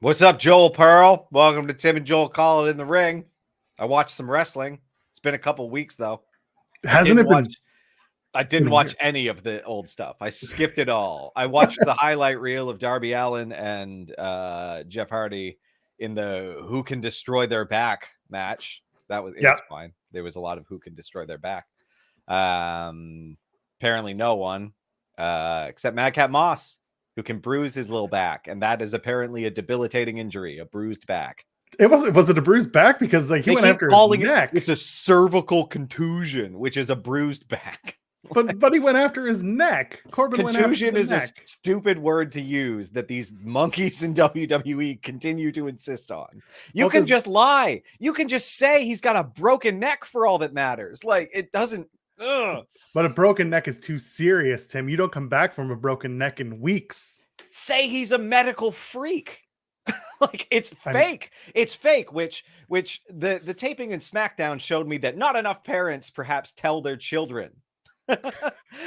What's up, Joel Pearl? Welcome to Tim and Joel Call It in the Ring. I watched some wrestling. It's been a couple weeks though. Hasn't it been? I didn't watch any of the old stuff. I skipped it all. I watched the highlight reel of Darby Allin and Jeff Hardy in the Who Can Destroy Their Back match. It was fine. There was a lot of who can destroy their back. Apparently no one except Madcap Moss, who can bruise his little back, and that is apparently a debilitating injury, a bruised back. Was it a bruised back? Because he went after his neck. It's a cervical contusion, which is a bruised back. but he went after his neck. Contusion is a stupid word to use that these monkeys in WWE continue to insist on. You can just lie. You can just say he's got a broken neck for all that matters. Like, it doesn't. Ugh. But a broken neck is too serious, Tim. You don't come back from a broken neck in weeks. Say he's a medical freak. Like, it's fake. It's fake, which the taping in SmackDown showed me that not enough parents perhaps tell their children.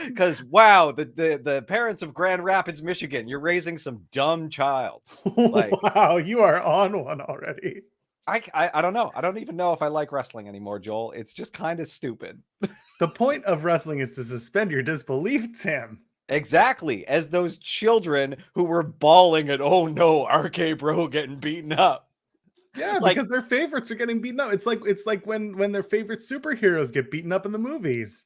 Because wow, the parents of Grand Rapids, Michigan, you're raising some dumb child. Like, wow, you are on one already. I don't know. I don't even know if I like wrestling anymore, Joel. It's just kind of stupid. The point of wrestling is to suspend your disbelief, Tim. Exactly. As those children who were bawling at, oh no, RK Bro getting beaten up. Yeah, because their favorites are getting beaten up. It's like when their favorite superheroes get beaten up in the movies.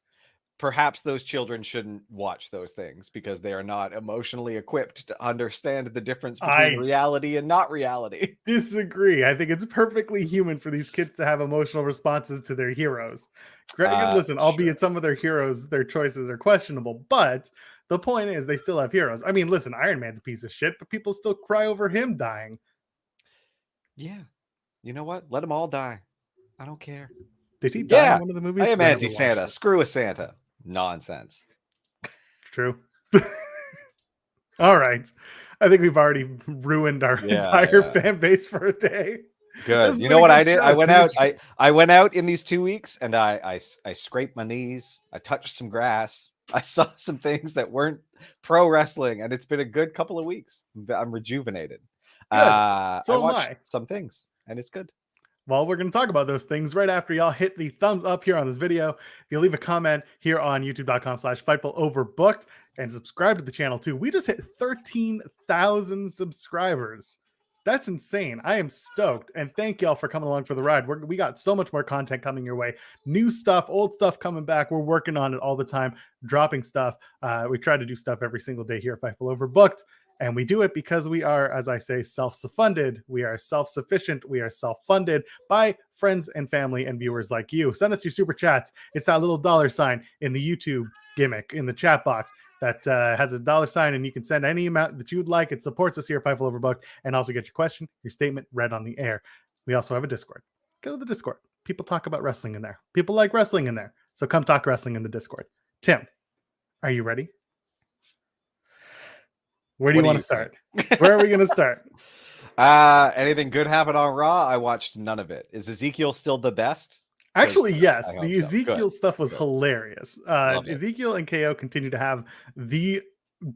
Perhaps those children shouldn't watch those things because they are not emotionally equipped to understand the difference between reality and not reality. Disagree. I think it's perfectly human for these kids to have emotional responses to their heroes. Listen, albeit some of their heroes, their choices are questionable, but the point is they still have heroes. I mean, listen, Iron Man's a piece of shit, but people still cry over him dying. Yeah. You know what? Let them all die. I don't care. Did he die in one of the movies? I am anti-Santa. Screw a Santa. Nonsense. True. All right. I think we've already ruined our entire fan base for a day. Good. You know what I did? I went out in these 2 weeks and I scraped my knees. I touched some grass. I saw some things that weren't pro wrestling, and it's been a good couple of weeks. I'm rejuvenated. I watched some things, and it's good. Well, we're going to talk about those things right after y'all hit the thumbs up here on this video. If you leave a comment here on youtube.com/Fightful Overbooked and subscribe to the channel too. We just hit 13,000 subscribers. That's insane. I am stoked. And thank y'all for coming along for the ride. We got so much more content coming your way. New stuff, old stuff coming back. We're working on it all the time, dropping stuff. We try to do stuff every single day here at Fightful Overbooked. And we do it because we are, as I say, self-funded. We are self-sufficient. We are self-funded by friends and family and viewers like you. Send us your super chats. It's that little $ in the YouTube gimmick in the chat box that has a $, and you can send any amount that you would like. It supports us here at Fightful Overbooked, and also get your question, your statement read on the air. We also have a Discord. Go to the Discord. People talk about wrestling in there. People like wrestling in there. So come talk wrestling in the Discord. Tim, are you ready? Where do you want to start? Where are we going to start? Anything good happened on Raw? I watched none of it. Is Ezekiel still the best? Actually, yes. The Ezekiel stuff was hilarious. Ezekiel and KO continue to have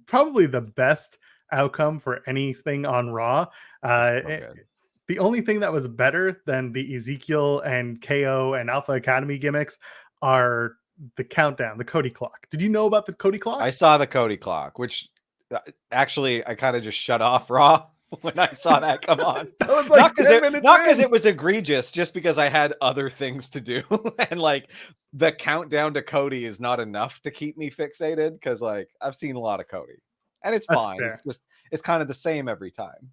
probably the best outcome for anything on Raw. The only thing that was better than the Ezekiel and KO and Alpha Academy gimmicks are the countdown, the Cody clock. Did you know about the Cody clock? I saw the Cody clock, which actually I kind of just shut off Raw when I saw that come on. That was like not because it was egregious, just because I had other things to do. And like the countdown to Cody is not enough to keep me fixated, because like I've seen a lot of Cody and it's fine. It's kind of the same every time.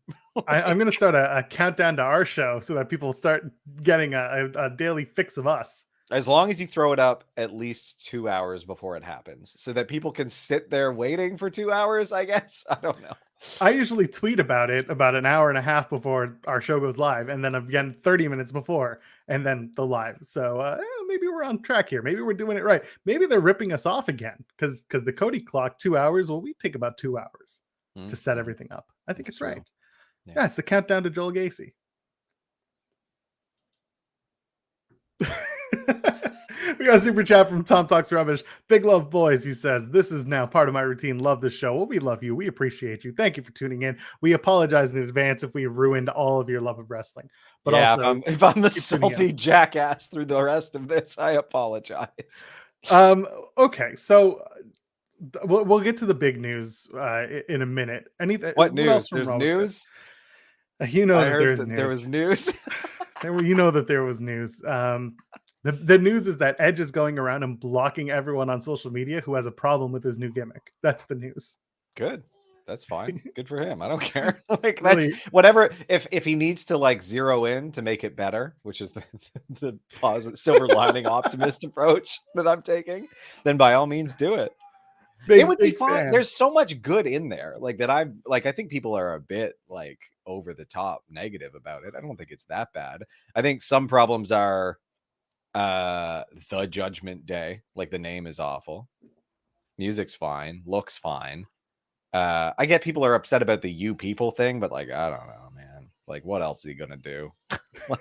I'm going to start a countdown to our show so that people start getting a daily fix of us. As long as you throw it up at least 2 hours before it happens, so that people can sit there waiting for 2 hours, I guess. I don't know. I usually tweet about it about an hour and a half before our show goes live, and then again 30 minutes before, and then the live. So maybe we're on track here. Maybe we're doing it right. Maybe they're ripping us off again, because the Cody clock, 2 hours. Well, we take about 2 hours to set everything up. I think it's right. Yeah, it's the countdown to Joel Gacy. We got a super chat from Tom Talks Rubbish. Big love, boys. He says, "This is now part of my routine. Love the show. Well, we love you. We appreciate you. Thank you for tuning in. We apologize in advance if we ruined all of your love of wrestling. But yeah, also, if I'm the keep tuning in." salty jackass through the rest of this, I apologize. Okay, so we'll get to the big news in a minute. Anything? What What else news? from There's Raw was good? news. You know I that heard there's that there news. was news. You know that there was news. The news is that Edge is going around and blocking everyone on social media who has a problem with his new gimmick. That's the news. Good. That's fine. Good for him. I don't care. Like Really, that's whatever. If he needs to like zero in to make it better, which is the positive silver lining optimist approach that I'm taking, then by all means do it. It would be big fine. fan. There's so much good in there. Like that I'm like I think people are a bit like over the top negative about it. I don't think it's that bad. I think some problems are the Judgment Day. Like the name is awful. Music's fine, looks fine. I get people are upset about the "you people" thing, but like I don't know, man. Like what else is he gonna do? Like,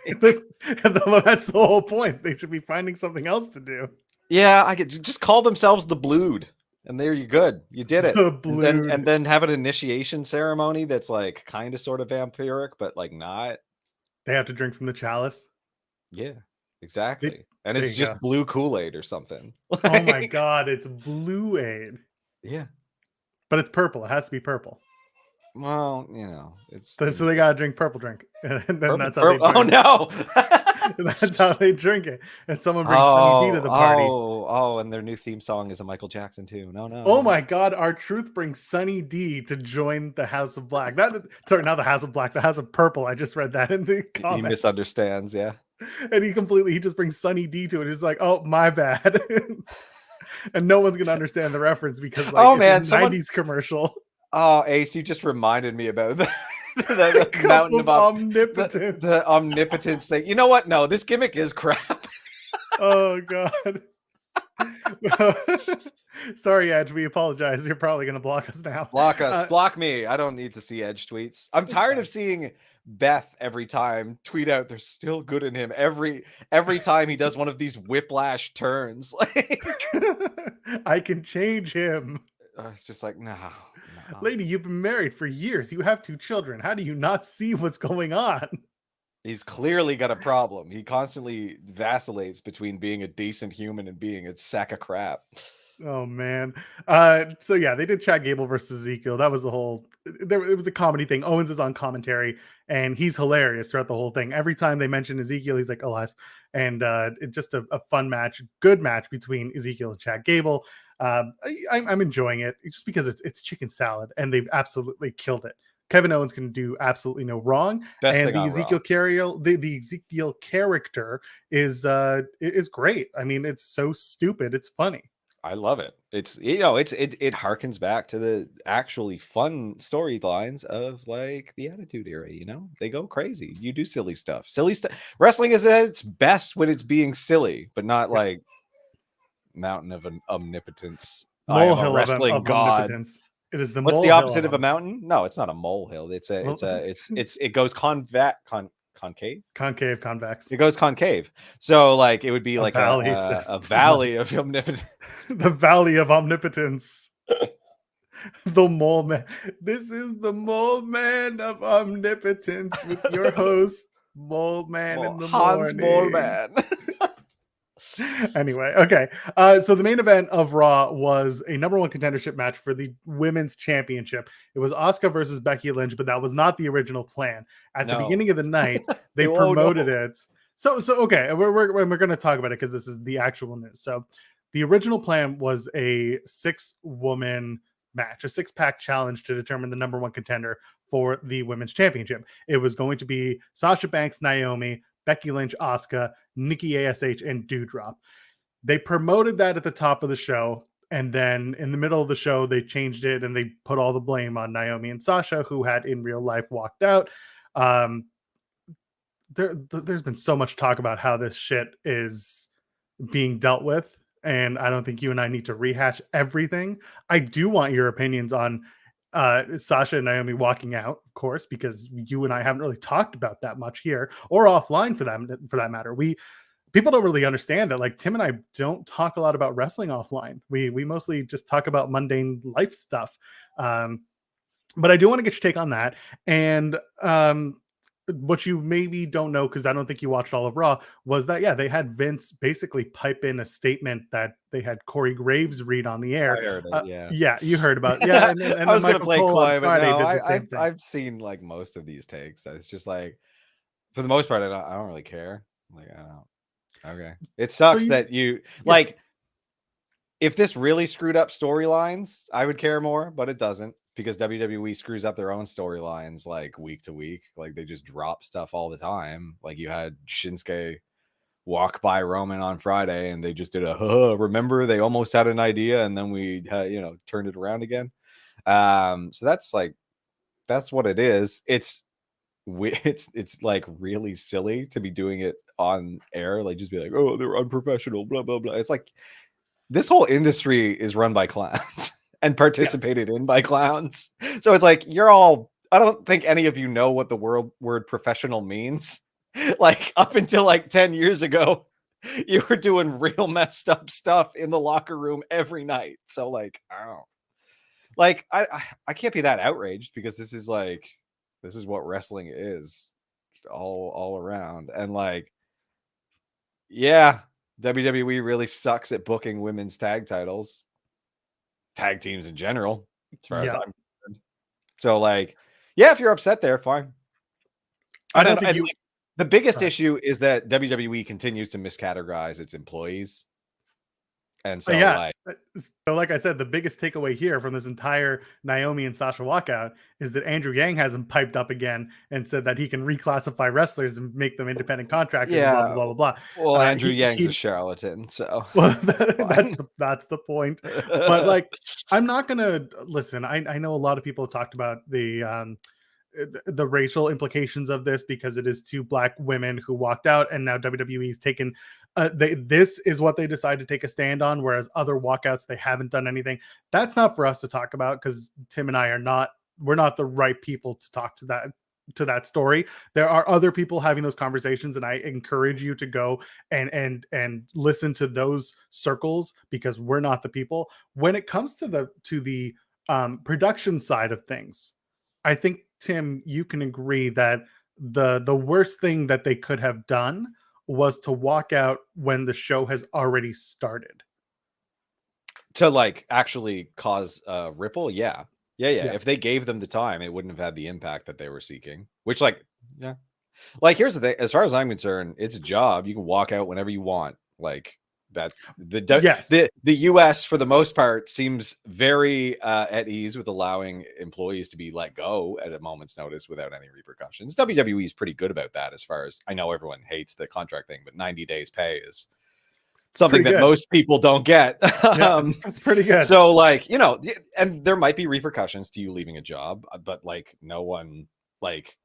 That's the whole point. They should be finding something else to do. yeah, I could just call themselves the Blood, and there you're good. You did it. The Blood. And then have an initiation ceremony that's like kind of sort of vampiric, but like not. They have to drink from the chalice. Yeah, exactly. And there it's you just go. blue Kool-Aid or something. Oh my god, it's Blue Aid. Yeah. But it's purple. It has to be purple. Well, you know, it's So they gotta drink purple drink, and then purple, that's how they drink. oh no. That's how they drink it. And someone brings Sunny D to the party. And their new theme song is a Michael Jackson too. No. Oh my god, R-Truth brings Sunny D to join the House of Black. Sorry, not the House of Black, the House of Purple. I just read that in the comments. He misunderstands, yeah. And he just brings Sunny D to it. He's like, oh, my bad. And no one's gonna understand the reference because like, oh man, it's a 90s commercial. Oh, Ace, you just reminded me about the mountain of omnipotence. The omnipotence thing. You know what? No, this gimmick is crap. Oh god. Sorry, Edge. We apologize. You're probably going to block us now. Block us. Block me. I don't need to see Edge tweets. I'm tired of seeing Beth every time tweet out they're still good in him every time he does one of these whiplash turns. Like I can change him. It's just like no. Lady, you've been married for years. You have 2 children. How do you not see what's going on? He's clearly got a problem. He constantly vacillates between being a decent human and being a sack of crap. Oh man. So yeah, they did Chad Gable versus Ezekiel. That was the whole it was a comedy thing. Owens is on commentary and he's hilarious throughout the whole thing. Every time they mention Ezekiel, he's like, alas. And it's just a fun match, good match between Ezekiel and Chad Gable. I'm enjoying it just because it's chicken salad and they've absolutely killed it. Kevin Owens can do absolutely no wrong. Best and the Ezekiel character is great. I mean, it's so stupid. It's funny. I love it. It's it harkens back to the actually fun storylines of like the Attitude Era. They go crazy. You do silly stuff. Wrestling is at its best when it's being silly, but not like mountain of an omnipotence. I am a wrestling god. Omnipotence. It is the what's the opposite of a mountain? No, it's not a molehill. It goes concave, convex. It goes concave. So like it would be like a valley of omnipotence. The valley of omnipotence. The mole man. This is the mole man of omnipotence with your host, Mole Man in the Hans morning. Mole Man. Anyway, okay. So the main event of Raw was a #1 contendership match for the women's championship. It was Asuka versus Becky Lynch, but that was not the original plan. At the beginning of the night, they promoted it. So okay, we're going to talk about it because this is the actual news. So the original plan was a 6-woman match, a 6-pack challenge to determine the #1 contender for the women's championship. It was going to be Sasha Banks, Naomi, Becky Lynch, Asuka, Nikki ASH, and Doudrop. They promoted that at the top of the show, and then in the middle of the show, they changed it and they put all the blame on Naomi and Sasha, who had in real life walked out. There's been so much talk about how this shit is being dealt with, and I don't think you and I need to rehash everything. I do want your opinions on Sasha and Naomi walking out, of course, because you and I haven't really talked about that much here or offline for that matter. people don't really understand that, like, Tim and I don't talk a lot about wrestling offline. We mostly just talk about mundane life stuff. But I do want to get your take on that. And what you maybe don't know, because I don't think you watched all of Raw, was that, yeah, they had Vince basically pipe in a statement that they had Corey Graves read on the air. I heard it, yeah. Yeah, you heard about, yeah. And I then was gonna Michael play Cole on coy, but Friday no, did the same thing. I've seen like most of these takes. It's just like, for the most part, I don't really care. Like, I don't. Okay, it sucks that you like. If this really screwed up storylines, I would care more, but it doesn't, because WWE screws up their own storylines like week to week. Like, they just drop stuff all the time. Like, you had Shinsuke walk by Roman on Friday and they just did a remember they almost had an idea and then we turned it around again. So that's what it is. It's like really silly to be doing it on air, like just be like, oh, they're unprofessional, blah blah blah. It's like, this whole industry is run by clowns and participated in by clowns. So it's like, I don't think any of you know what the word professional means. Like, up until like 10 years ago, you were doing real messed up stuff in the locker room every night. So like, I don't know. Like, I can't be that outraged, because this is what wrestling is all around. And like, yeah, WWE really sucks at booking women's tag titles, tag teams in general, as far as I'm concerned. So like, yeah, if you're upset there, fine. I don't think the biggest issue is that WWE continues to miscategorize its employees. And so like I said, the biggest takeaway here from this entire Naomi and Sasha walkout is that Andrew Yang hasn't piped up again and said that he can reclassify wrestlers and make them independent contractors. Yeah, blah blah blah blah. Well, Andrew Yang's a charlatan, so well, that's the point. But like, I'm not gonna listen. I know a lot of people have talked about the racial implications of this, because it is two black women who walked out, and now WWE's taken. This is what they decide to take a stand on, whereas other walkouts, they haven't done anything. That's not for us to talk about, because Tim and I we're not the right people to talk to that story. There are other people having those conversations, and I encourage you to go and listen to those circles, because we're not the people. When it comes to the production side of things, I think, Tim, you can agree that the worst thing that they could have done was to walk out when the show has already started. To like actually cause a ripple. Yeah. If they gave them the time, it wouldn't have had the impact that they were seeking, which like here's the thing. As far as I'm concerned, it's a job. You can walk out whenever you want. Like, that's the US for the most part seems very at ease with allowing employees to be let go at a moment's notice without any repercussions. WWE is pretty good about that, as far as I know. Everyone hates the contract thing, but 90 days pay is something that most people don't get. That's pretty good. So like, and there might be repercussions to you leaving a job, but like, no one, like,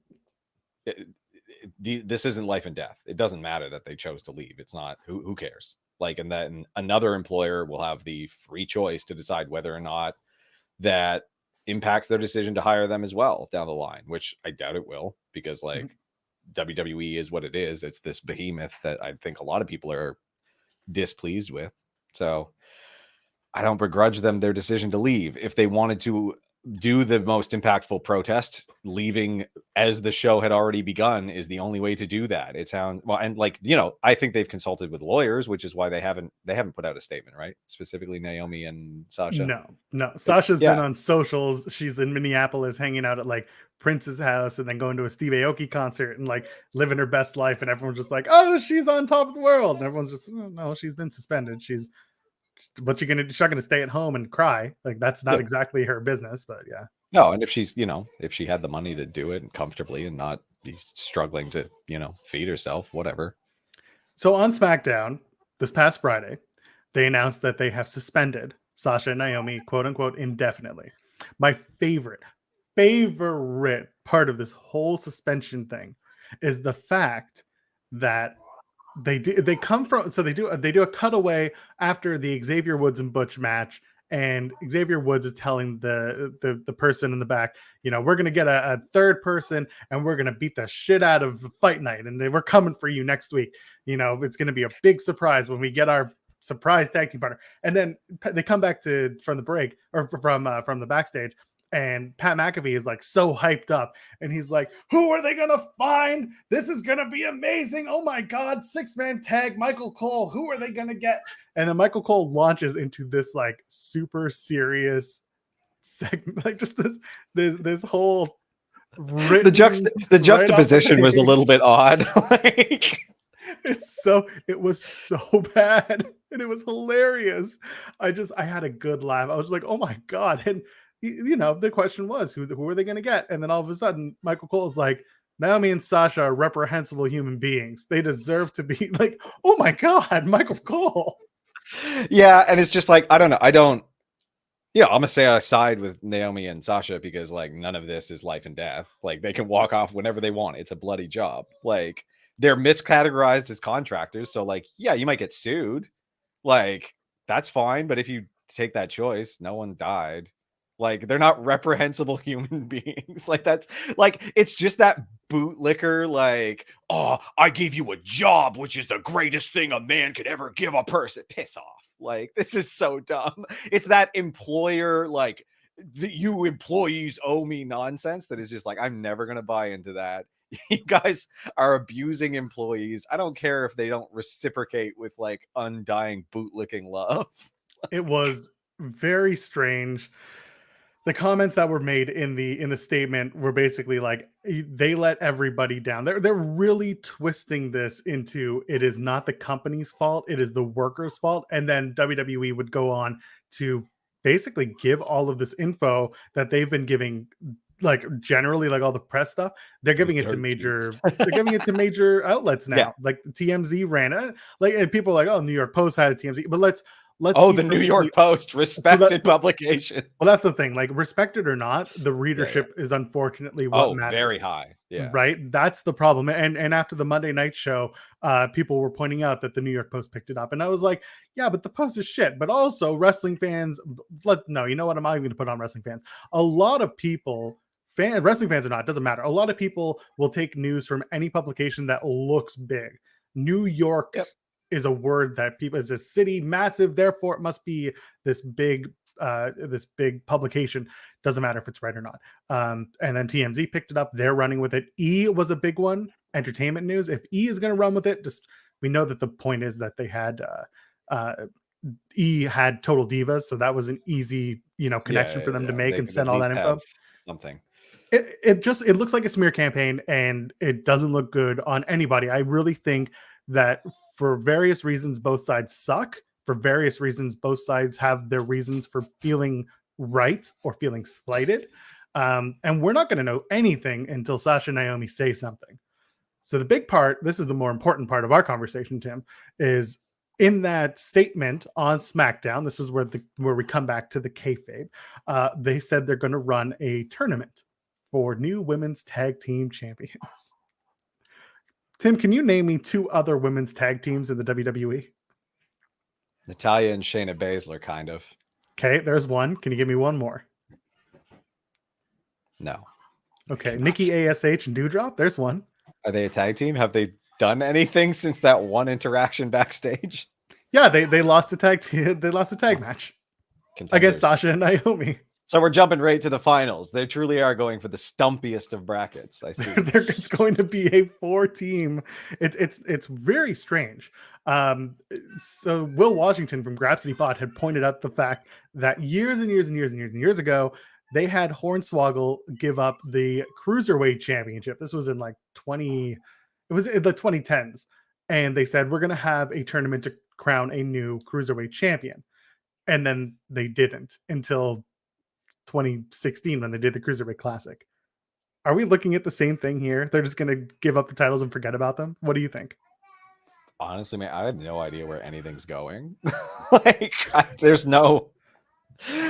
this isn't life and death. It doesn't matter that they chose to leave. It's not, who cares? Like, and then another employer will have the free choice to decide whether or not that impacts their decision to hire them as well down the line, which I doubt it will, because like WWE is what it is. It's this behemoth that I think a lot of people are displeased with. So I don't begrudge them their decision to leave. If they wanted to do the most impactful protest, leaving as the show had already begun is the only way to do that. It sounds well, and like, I think they've consulted with lawyers, which is why they haven't put out a statement, right? Specifically Naomi and Sasha. No. Sasha's been on socials. She's in Minneapolis hanging out at like Prince's house, and then going to a Steve Aoki concert and like living her best life, and everyone's just like, oh, she's on top of the world, and everyone's just, oh, no, she's been suspended. She's not gonna stay at home and cry. Like, that's not exactly her business, but yeah. No, and if she's, if she had the money to do it comfortably and not be struggling to, feed herself, whatever. So on SmackDown this past Friday, they announced that they have suspended Sasha and Naomi, quote unquote, indefinitely. My favorite part of this whole suspension thing is the fact that they do a cutaway after the Xavier Woods and Butch match, and Xavier Woods is telling the person in the back, we're gonna get a third person and we're gonna beat the shit out of Fight Night, and we're coming for you next week. It's gonna be a big surprise when we get our surprise tag team partner. And then they come back from the break, or from the backstage, and Pat McAfee is like so hyped up, and he's like, who are they gonna find? This is gonna be amazing. Oh my god, 6-man tag, Michael Cole, who are they gonna get? And then Michael Cole launches into this like super serious segment, like just this whole the juxtaposition was a little bit odd. Like, it was so bad, and it was hilarious. I had a good laugh. I was like, oh my god. And the question was, who are they going to get? And then all of a sudden Michael Cole's like, Naomi and Sasha are reprehensible human beings. They deserve to be like, oh my god, Michael Cole. Yeah, and it's just like, I don't know. I'm gonna say I side with Naomi and Sasha because like none of this is life and death. Like they can walk off whenever they want. It's a bloody job. Like they're miscategorized as contractors, so like, yeah, you might get sued. Like that's fine, but if you take that choice, no one died. Like they're not reprehensible human beings. Like that's like, it's just that bootlicker, like, oh, I gave you a job, which is the greatest thing a man could ever give a person. Piss off. Like this is so dumb. It's that employer, like, you employees owe me nonsense that is just like, I'm never gonna buy into that. You guys are abusing employees. I don't care if they don't reciprocate with like undying bootlicking love. It was very strange. The comments that were made in the statement were basically like, they let everybody down. They're really twisting this into, it is not the company's fault, it is the workers' fault. And then WWE would go on to basically give all of this info that they've been giving, like generally, like all the press stuff, they're giving it to major outlets now. Yeah. Like TMZ ran it, like, and people are like, oh, New York Post had a TMZ, but let's the New York Post, respected publication. Well, that's the thing, like, respected or not, the readership is unfortunately what matters. Very high. Yeah. Right. That's the problem. And after the Monday night show, people were pointing out that the New York Post picked it up. And I was like, yeah, but the Post is shit. But also wrestling fans, you know what? I'm not even going to put on wrestling fans. A lot of people, wrestling fans or not, doesn't matter. A lot of people will take news from any publication that looks big. New York is a word that people, it's a city, massive, therefore it must be this big publication. Doesn't matter if it's right or not. And then TMZ picked it up. They're running with it. E was a big one. Entertainment news. If E is going to run with it, we know that the point is that they had E had Total Divas, so that was an easy connection for them to make and send all that info. Something. It looks like a smear campaign, and it doesn't look good on anybody. I really think that for various reasons, both sides suck. For various reasons, both sides have their reasons for feeling right or feeling slighted. And we're not going to know anything until Sasha and Naomi say something. So the big part, this is the more important part of our conversation, Tim, is in that statement on SmackDown. This is where we come back to the kayfabe. They said they're going to run a tournament for new women's tag team champions. Tim, can you name me 2 other women's tag teams in the WWE? Natalya and Shayna Baszler, kind of. Okay, there's one. Can you give me one more? No. Okay, Nikki ASH and Doudrop, there's one. Are they a tag team? Have they done anything since that one interaction backstage? Yeah, they lost a tag match against Sasha and Naomi. So we're jumping right to the finals. They truly are going for the stumpiest of brackets. I see. It's going to be a 4-team. It's very strange. So Will Washington from Grapsity Pod had pointed out the fact that years and years ago, they had Hornswoggle give up the Cruiserweight Championship. This was in like it was in the 2010s. And they said, we're going to have a tournament to crown a new Cruiserweight champion. And then they didn't until 2016 when they did the Cruiserweight Classic. Are we looking at the same thing here? They're just going to give up the titles and forget about them? What do you think? Honestly, man, I have no idea where anything's going. There's no,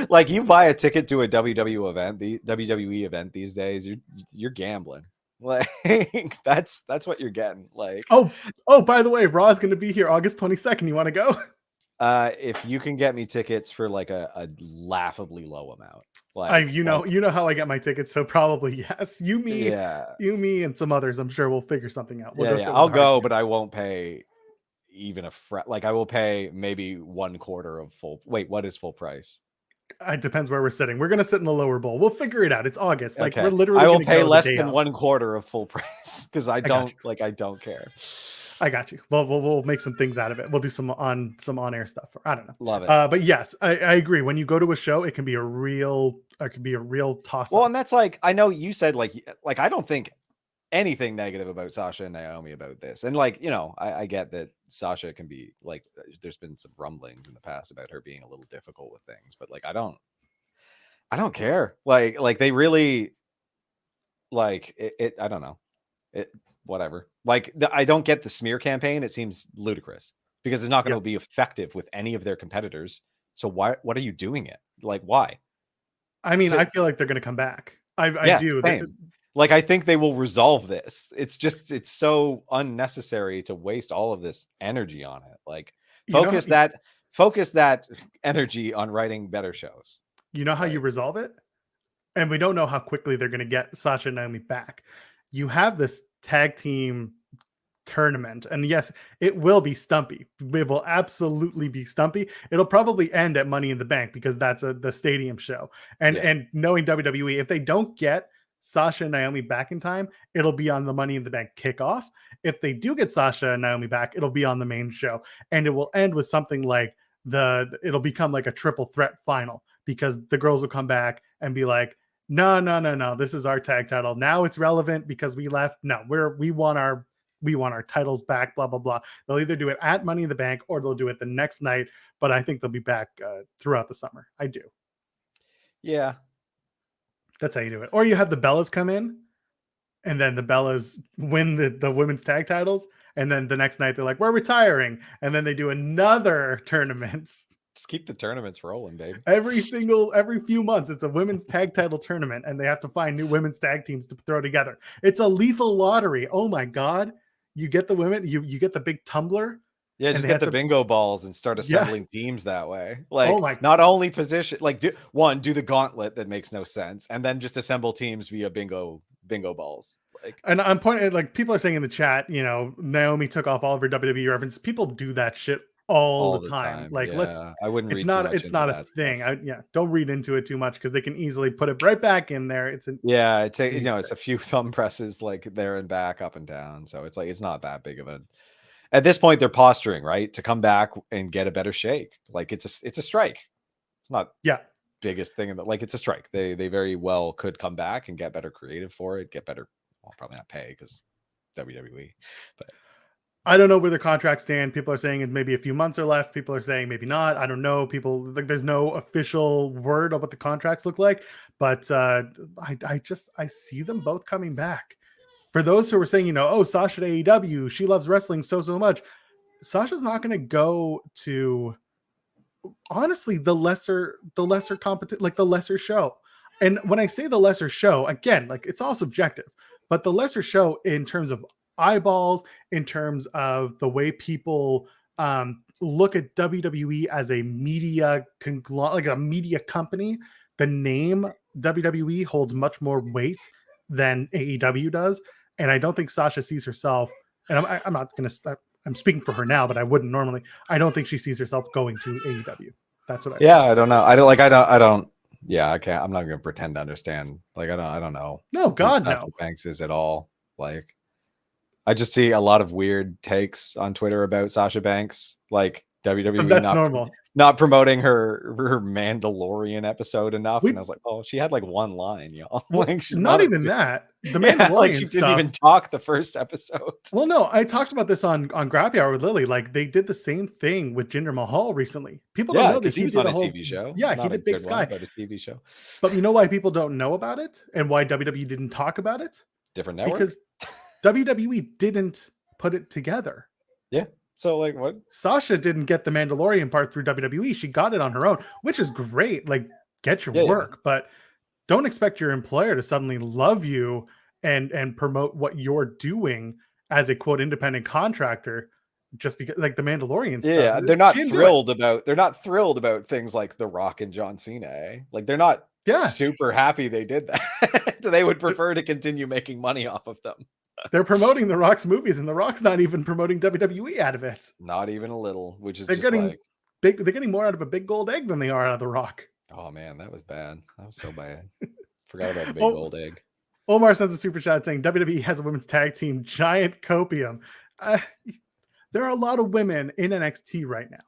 like, you buy a ticket to a WWE event these days, you're gambling. Like, that's what you're getting. Like, oh, by the way, Raw is going to be here August 22nd. You want to go? If you can get me tickets for like a laughably low amount, like you know how I get my tickets, so probably yes. You, yeah, me, and some others. I'm sure we'll figure something out. We'll yeah, go yeah. sit with I'll the hard go, team. but I won't pay even like I will pay maybe 1/4 of full. Wait, what is full price? It depends where we're sitting. We're gonna sit in the lower bowl. We'll figure it out. It's August. Like we're Okay, literally I will gonna pay go the less day than of. 1/4 of full price because I I got don't you. like. I don't care. I got you. Well, we'll make some things out of it. We'll do some on air stuff. I don't know. Love it. But yes, I agree. When you go to a show, it can be a real toss Well, up. and that's like I know you said like I don't think anything negative about Sasha and Naomi about this. And like, I get that Sasha can be like there's been some rumblings in the past about her being a little difficult with things, but like I don't care. Like they really like it I don't know. It whatever. Like I don't get the smear campaign. It seems ludicrous because it's not going Yeah. to be effective with any of their competitors. So what are you doing it? Like why? I mean, I feel like they're gonna come back. I Yeah, do. same. Like, I think they will resolve this. It's so unnecessary to waste all of this energy on it. Like, You know, focus that energy on writing better shows. how you Like, resolve it, and we don't know how quickly they're gonna get Sasha and Naomi back. You have this tag team tournament, and yes, it will be stumpy. It will absolutely be stumpy. It'll probably end at Money in the Bank because that's the stadium show. And yeah, and knowing WWE, if they don't get Sasha and Naomi back in time, it'll be on the Money in the Bank kickoff. If they do get Sasha and Naomi back, it'll be on the main show, and it will end with something like it'll become like a triple threat final because the girls will come back and be like, no, no, no, no, this is our tag title. Now it's relevant because we left. No, we want our titles back, blah, blah, blah. They'll either do it at Money in the Bank or they'll do it the next night. But I think they'll be back throughout the summer. I do. yeah, That's how you do it. Or you have the Bellas come in and then the Bellas win the women's tag titles. And then the next night they're like, we're retiring. And then they do another tournament. just keep the tournaments rolling, baby. Every few months, it's a women's tag title tournament, and they have to find new women's tag teams to throw together. It's a lethal lottery. Oh my God. You get the women, you get the big tumbler. Yeah, And just they get have the to, bingo balls and start yeah. assembling teams that way. Oh Like, my, not only position, like do the gauntlet that makes no sense, and then just assemble teams via bingo balls. Like, and I'm pointing like people are saying in the chat, Naomi took off all of her WWE references. People do that shit all all the the time. time. Like Yeah, I wouldn't read too much it's into not a that thing. stuff. Don't read into it too much because they can easily put it right back in there. Yeah, it's easy it's a fix. few thumb presses like there and back, up and down. So it's like it's not that big of a. At this point, they're posturing right to come back and get a better shake. Like it's a strike. It's not Yeah. biggest thing in the like it's a strike. They very well could come back and get better creative for it, get better. Well, probably not pay because WWE, but I don't know where the contracts stand. People are saying it maybe a few months are left. People are saying maybe not. I don't know. People like there's no official word of what the contracts look like, but I see them both coming back. For those who were saying, oh, Sasha to AEW, she loves wrestling so much. Sasha's not going to go to honestly the lesser competent, like the lesser show. And when I say the lesser show, again, like it's all subjective, but the lesser show in terms of eyeballs, in terms of the way people look at WWE as a media like a media company, the name WWE holds much more weight than AEW does. And I don't think Sasha sees herself, and I'm not going to, I'm speaking for her now, but I wouldn't normally. I don't think she sees herself going to AEW. That's what I yeah, I don't know. I don't. Yeah, I can't. I'm not gonna pretend to understand. Like I don't know. No, Who God, Sasha no. Banks is at all. Like I just see a lot of weird takes on Twitter about Sasha Banks, like WWE That's normal. not promoting her Mandalorian episode enough. And We I was like, oh, she had like one line, y'all. well, Like she's not not a even that. The yeah, like Mandalorian she didn't stuff. even talk the first episode. Well, no, I talked about this on Grappy Hour with Lily. Like they did the same thing with Jinder Mahal recently. People don't Yeah, know that because he was did on a a whole. TV show. Yeah, he Not a did Big good one, Sky. but a TV show. But you know why people don't know about it and why WWE didn't talk about it? Different network. Because WWE didn't put it together. Yeah. So like what? Sasha didn't get the Mandalorian part through WWE. She got it on her own, which is great. Like get your work, but don't expect your employer to suddenly love you and promote what you're doing as a quote independent contractor just because like the Mandalorian stuff. Yeah, they're not thrilled about things like The Rock and John Cena. Eh? Like they're not super happy they did that. They would prefer to continue making money off of them. They're promoting The Rock's movies, and The Rock's not even promoting WWE out of it. Not even a little, which is they're just getting like big. They're getting more out of a big gold egg than they are out of The Rock. Oh man, that was bad. That was so bad. Forgot about the big gold egg. Omar sends a super chat saying WWE has a women's tag team, Giant Copium. There are a lot of women in NXT right now,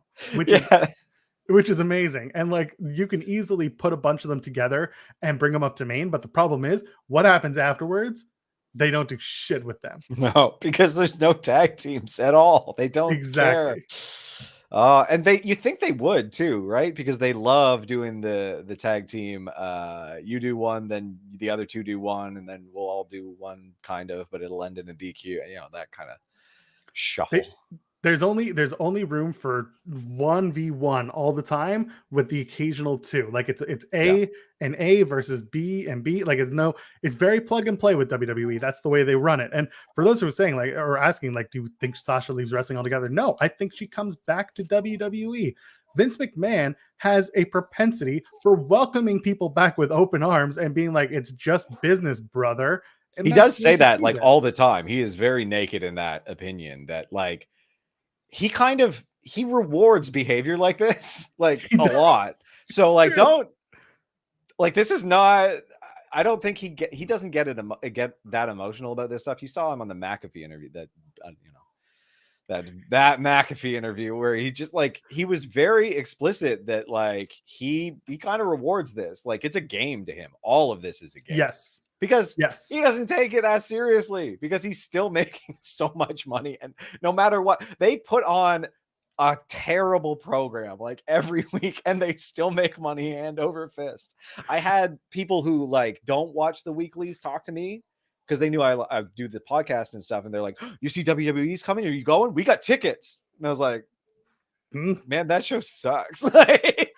which is amazing. And like you can easily put a bunch of them together and bring them up to main. But the problem is what happens afterwards? They don't do shit with them. No, because there's no tag teams at all. They don't care. And you think they would too, right? Because they love doing the tag team. You do one, then the other two do one, and then we'll all do one kind of, but it'll end in a DQ. You know, that kind of shuffle. There's only room for 1v1 all the time with the occasional two. Like it's A and A versus B and B. Like it's very plug and play with WWE. That's the way they run it. And for those who are saying like or asking like, do you think Sasha leaves wrestling altogether? No, I think she comes back to WWE. Vince McMahon has a propensity for welcoming people back with open arms and being like, it's just business, brother. And he does say that like all the time. He is very naked in that opinion that like he rewards behavior like this like a lot. So like don't like this is not. I don't think he doesn't get that emotional about this stuff. You saw him on the McAfee interview that McAfee interview where he just like he was very explicit that like he kind of rewards this like it's a game to him. All of this is a game. Yes. Because he doesn't take it that seriously because he's still making so much money. And no matter what, they put on a terrible program like every week and they still make money hand over fist. I had people who like don't watch the weeklies talk to me because they knew I do the podcast and stuff. And they're like, you see WWE's coming? Are you going? We got tickets. And I was like, man, that show sucks. Like,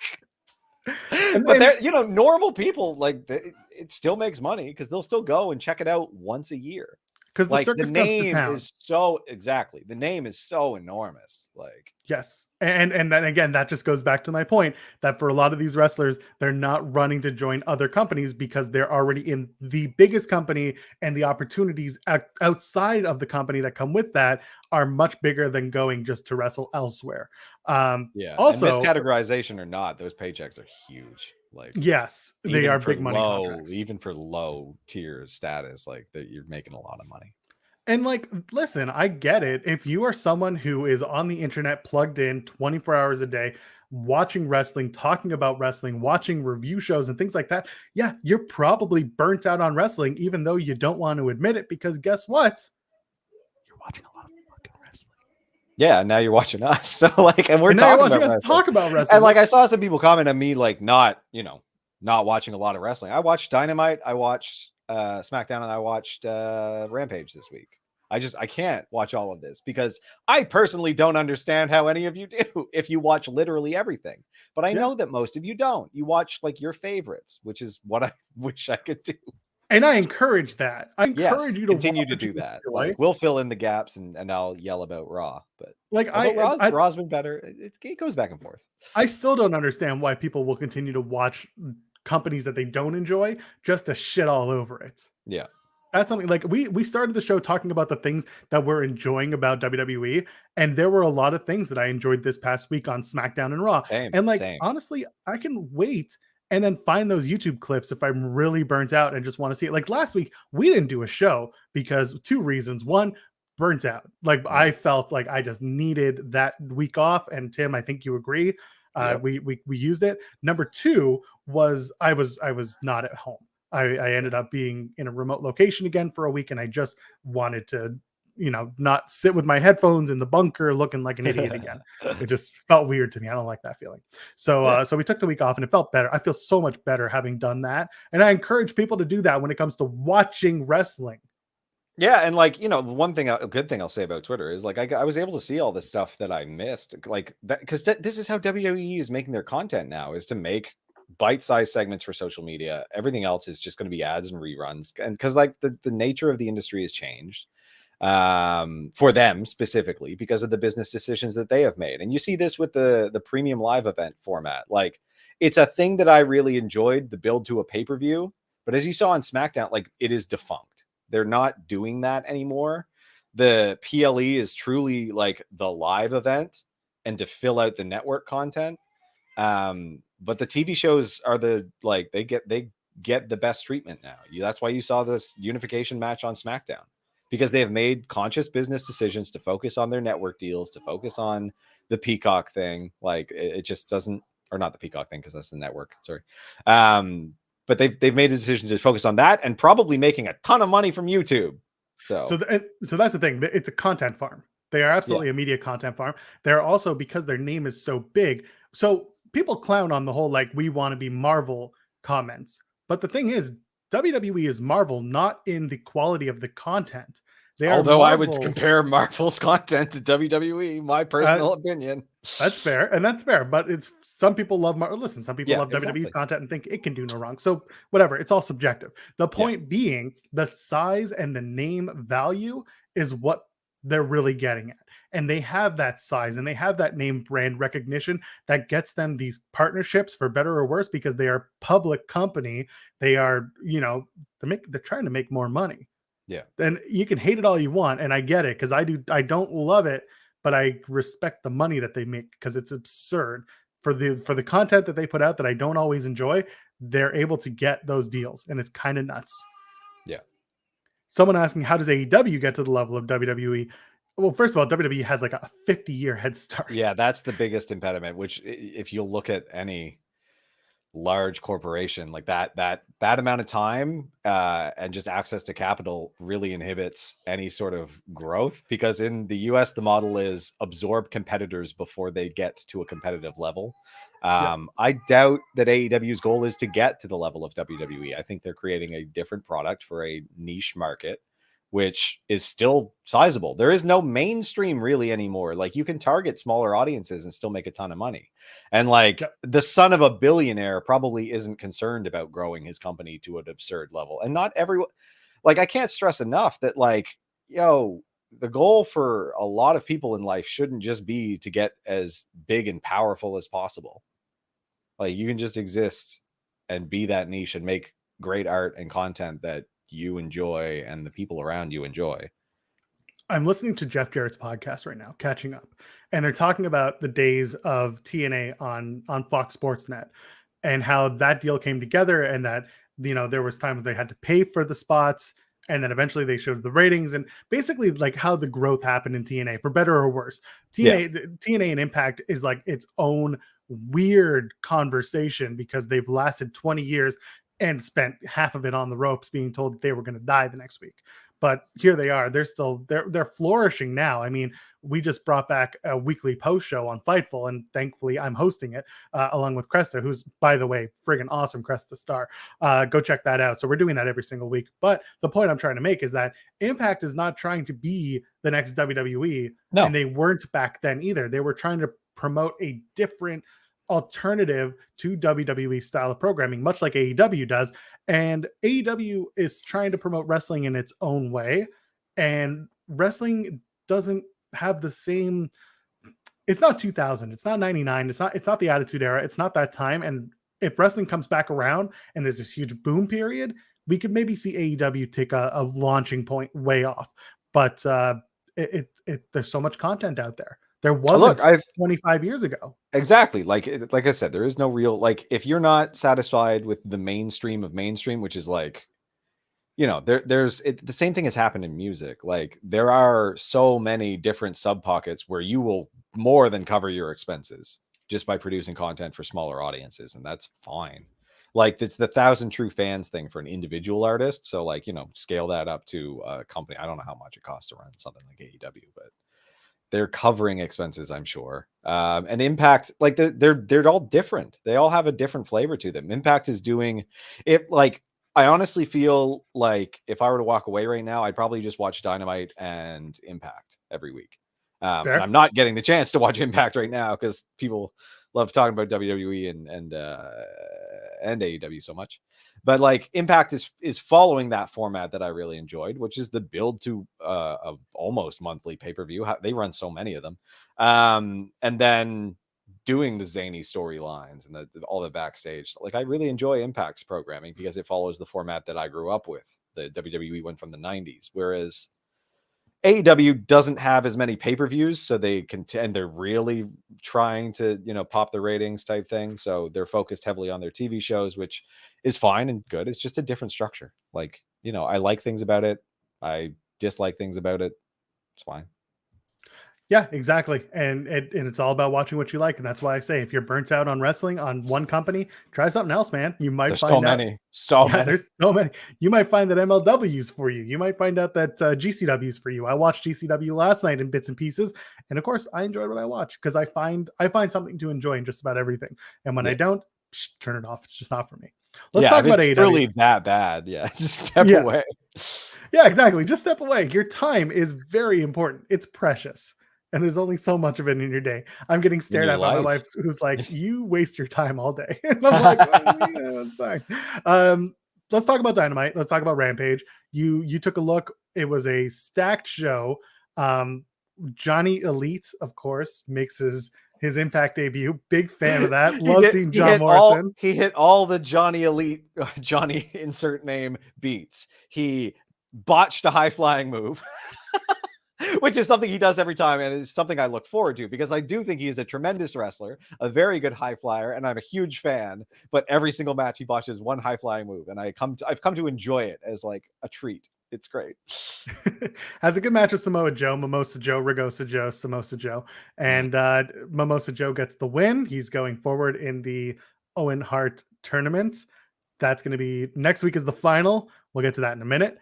but they're, normal people like it still makes money because they'll still go and check it out once a year. Because like, the circus the name comes to town. is so the name is so enormous. Like yes. And then again, that just goes back to my point that for a lot of these wrestlers, they're not running to join other companies because they're already in the biggest company and the opportunities outside of the company that come with that are much bigger than going just to wrestle elsewhere. Also, and miscategorization or not, those paychecks are huge. Like yes, they are big money contracts. Even for low tier status, like that you're making a lot of money. And like, listen, I get it. If you are someone who is on the internet, plugged in 24 hours a day, watching wrestling, talking about wrestling, watching review shows and things like that, yeah, you're probably burnt out on wrestling, even though you don't want to admit it, because guess what? You're watching a lot of fucking wrestling. Yeah, now you're watching us. So like, and we're talking about wrestling. Talk about wrestling. And like, I saw some people comment on me like not watching a lot of wrestling. I watched Dynamite, I watched SmackDown, and I watched Rampage this week. I can't watch all of this because I personally don't understand how any of you do if you watch literally everything. But I know that most of you don't. You watch like your favorites, which is what I wish I could do. And I encourage that. I encourage you to continue to do that. Like we'll fill in the gaps and I'll yell about Raw. But like Raw's been better. It goes back and forth. I still don't understand why people will continue to watch companies that they don't enjoy just to shit all over it. Yeah. That's something like we started the show talking about the things that we're enjoying about WWE, and there were a lot of things that I enjoyed this past week on SmackDown and Raw. Honestly, I can wait and then find those YouTube clips if I'm really burnt out and just want to see it. Like last week, we didn't do a show because two reasons. One, burnt out. Like I felt like I just needed that week off, and Tim, I think you agree. We used it. Number two was I was not at home. I ended up being in a remote location again for a week, and I just wanted to, not sit with my headphones in the bunker looking like an idiot again. It just felt weird to me. I don't like that feeling. So, so we took the week off, and it felt better. I feel so much better having done that, and I encourage people to do that when it comes to watching wrestling. Yeah, and like a good thing I'll say about Twitter is like I was able to see all the stuff that I missed, like that because this is how WWE is making their content now, is to make bite-sized segments for social media. Everything else is just going to be ads and reruns, and because like the nature of the industry has changed, for them specifically because of the business decisions that they have made. And you see this with the premium live event format. Like, it's a thing that I really enjoyed, the build to a pay-per-view, but as you saw on SmackDown, like, it is defunct. They're not doing that anymore. The PLE is truly like the live event and to fill out the network content. But the TV shows are they get the best treatment now. That's why you saw this unification match on SmackDown, because they have made conscious business decisions to focus on their network deals, to focus on the Peacock thing. Like, it just doesn't, or not the Peacock thing, because that's the network. Sorry. But they've made a decision to focus on that and probably making a ton of money from YouTube. So that's the thing. It's a content farm. They are absolutely a media content farm. They're also, because their name is so big. So people clown on the whole, like, we want to be Marvel comments. But the thing is, WWE is Marvel, not in the quality of the content. Although I would compare Marvel's content to WWE, my personal opinion. That's fair, and that's fair. But it's, some people love Marvel. Listen, some people love WWE's content and think it can do no wrong. So whatever, it's all subjective. The point being, the size and the name value is what they're really getting at. And they have that size and they have that name brand recognition that gets them these partnerships, for better or worse, because they are a public company. They are, they're trying to make more money. Yeah. And you can hate it all you want, and I get it, because I don't love it, but I respect the money that they make, because it's absurd for the content that they put out that I don't always enjoy. They're able to get those deals, and it's kind of nuts. Yeah. Someone asking, how does AEW get to the level of WWE? Well, first of all, WWE has like a 50-year head start. Yeah, that's the biggest impediment, which, if you look at any large corporation, like that amount of time and just access to capital really inhibits any sort of growth, because in the US the model is absorb competitors before they get to a competitive level. I doubt that AEW's goal is to get to the level of WWE. I think they're creating a different product for a niche market, which is still sizable. There is no mainstream really anymore. Like, you can target smaller audiences and still make a ton of money. And the son of a billionaire probably isn't concerned about growing his company to an absurd level. And not everyone, like, I can't stress enough that, like, the goal for a lot of people in life shouldn't just be to get as big and powerful as possible. Like, you can just exist and be that niche and make great art and content that you enjoy and the people around you enjoy. I'm listening to Jeff Jarrett's podcast right now, catching up, and they're talking about the days of TNA on Fox Sports Net and how that deal came together, and that, there was times they had to pay for the spots, and then eventually they showed the ratings, and basically like how the growth happened in TNA, for better or worse. TNA and Impact is like its own weird conversation, because they've lasted 20 years and spent half of it on the ropes, being told that they were going to die the next week. But here they are. They're flourishing now. I mean, we just brought back a weekly post show on Fightful, and thankfully I'm hosting it along with Cresta, who's, by the way, friggin' awesome Cresta star. Go check that out. So we're doing that every single week. But the point I'm trying to make is that Impact is not trying to be the next WWE. No. And they weren't back then either. They were trying to promote a different alternative to WWE style of programming, much like AEW does. And AEW is trying to promote wrestling in its own way, and wrestling doesn't have the same. It's not 2000, it's not 99, it's not the Attitude Era, it's not that time. And if wrestling comes back around and there's this huge boom period, we could maybe see AEW take a launching point way off. But there's so much content out there. There wasn't 25 years ago. Exactly. Like I said, there is no real, like, if you're not satisfied with the mainstream of mainstream, which is like, there's the same thing has happened in music. Like, there are so many different sub pockets where you will more than cover your expenses just by producing content for smaller audiences. And that's fine. Like, it's the 1,000 true fans thing for an individual artist. So, like, scale that up to a company. I don't know how much it costs to run something like AEW, but they're covering expenses, I'm sure. And Impact, like, they're all different. They all have a different flavor to them. Impact is doing it. Like, I honestly feel like if I were to walk away right now, I'd probably just watch Dynamite and Impact every week. And I'm not getting the chance to watch Impact right now because people love talking about WWE and AEW so much. But like Impact is following that format that I really enjoyed, which is the build to a almost monthly pay-per-view. They run so many of them. And then doing the zany storylines and all the backstage. Like I really enjoy Impact's programming because it follows the format that I grew up with. The WWE one from the 90s, whereas AEW doesn't have as many pay-per-views, so they can and they're really trying to, pop the ratings type thing. So they're focused heavily on their TV shows, which is fine and good. It's just a different structure. Like, I like things about it. I dislike things about it. It's fine. Yeah, exactly. And it's all about watching what you like. And that's why I say, if you're burnt out on wrestling on one company, try something else, man. You might There's find out. So many. There's so many. You might find that MLW's for you. You might find out that GCW's for you. I watched GCW last night in bits and pieces. And of course, I enjoy what I watch because I find something to enjoy in just about everything. And when I don't, turn it off. It's just not for me. Let's talk about AEW. It's really that bad. Yeah. Just step away. Yeah, exactly. Just step away. Your time is very important. It's precious. And there's only so much of it in your day. I'm getting stared at by my wife, who's like, "You waste your time all day." And I'm like, "Yeah, that's fine." Let's talk about Dynamite. Let's talk about Rampage. You took a look. It was a stacked show. Johnny Elite, of course, makes his Impact debut. Big fan of that. Love seeing John Morrison. He hit all the Johnny Elite, Johnny insert name beats. He botched a high flying move. Which is something he does every time, and it's something I look forward to because I do think he is a tremendous wrestler, a very good high flyer, and I'm a huge fan. But every single match he botches one high flying move, and I've come to enjoy it as like a treat. It's great. Has a good match with Samoa Joe, Mimosa Joe, Ragosa Joe, Samosa Joe, and Mimosa Joe gets the win. He's going forward in the Owen Hart tournament. That's going to be next week is the final. We'll get to that in a minute.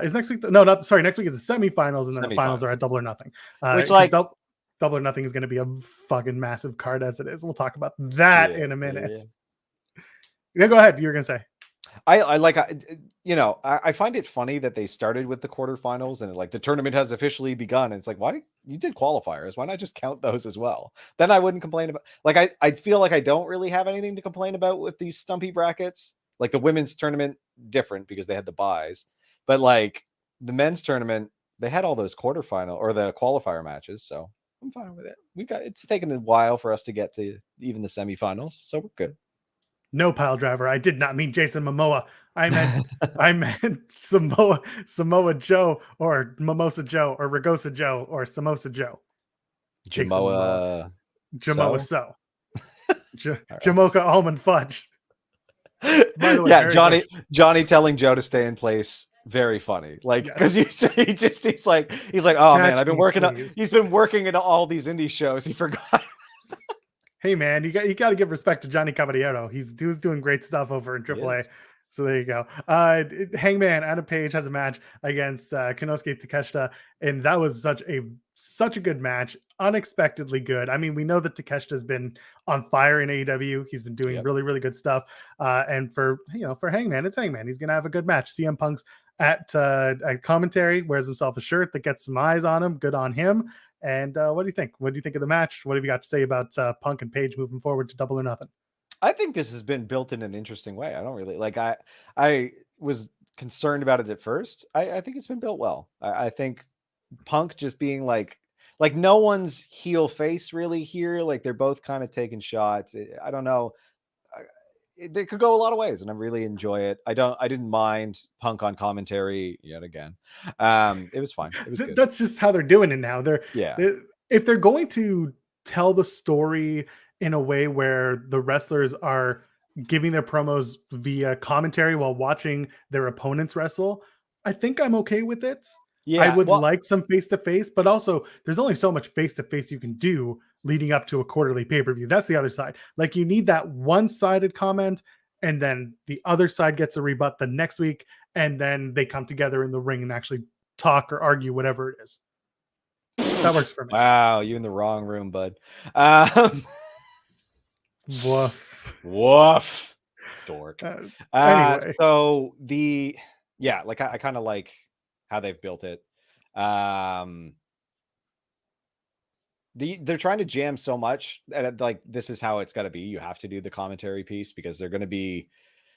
Is next week? No, not sorry. Next week is the semifinals, and then the finals are at Double or Nothing. Which like Double or Nothing is going to be a fucking massive card as it is. We'll talk about that in a minute. Yeah, go ahead. You were going to say. I find it funny that they started with the quarterfinals and like the tournament has officially begun. And it's like, why you did qualifiers? Why not just count those as well? Then I wouldn't complain about. Like I feel like I don't really have anything to complain about with these stumpy brackets. Like the women's tournament, different because they had the buys. But like the men's tournament, they had all those quarterfinal or the qualifier matches, so I'm fine with it. It's taken a while for us to get to even the semifinals, so we're good. No, pile driver. I did not mean Jason Momoa. I meant Samoa Joe or Mimosa Joe or Ragosa Joe or Samosa Joe. Jamoa So. Jamocha almond fudge. By the way, Johnny telling Joe to stay in place. Very funny, like because he's like, oh man, he's been working in all these indie shows. He forgot. Hey man, you got to give respect to Johnny Caballero. He was doing great stuff over in AAA. So there you go. Hangman Adam Page has a match against Konosuke Takeshita, and that was such a good match, unexpectedly good. I mean, we know that Takeshita's been on fire in AEW. He's been doing really, really good stuff. And for Hangman, it's Hangman. He's gonna have a good match. CM Punk's at commentary, wears himself a shirt that gets some eyes on him. Good on him. And what do you think? What do you think of the match? What have you got to say about Punk and Page moving forward to Double or Nothing? I think this has been built in an interesting way. I don't really like. I was concerned about it at first. I think it's been built well. I think Punk just being like no one's heel face really here. Like they're both kind of taking shots. I don't know. They could go a lot of ways, and I really enjoy it. I didn't mind Punk on commentary yet again. It was fine. It was good. That's just how they're doing it now. If they're going to tell the story in a way where the wrestlers are giving their promos via commentary while watching their opponents wrestle, I think I'm okay with it. Yeah, I would like some face-to-face, but also there's only so much face-to-face you can do leading up to a quarterly pay-per-view. That's the other side. Like you need that one-sided comment, and then the other side gets a rebut the next week, and then they come together in the ring and actually talk or argue, whatever it is. That works for me. Wow, you in the wrong room, bud. Woof. Dork. Anyway. So I kind of like how they've built it. They're trying to jam so much, and like this is how it's got to be. You have to do the commentary piece because they're going to be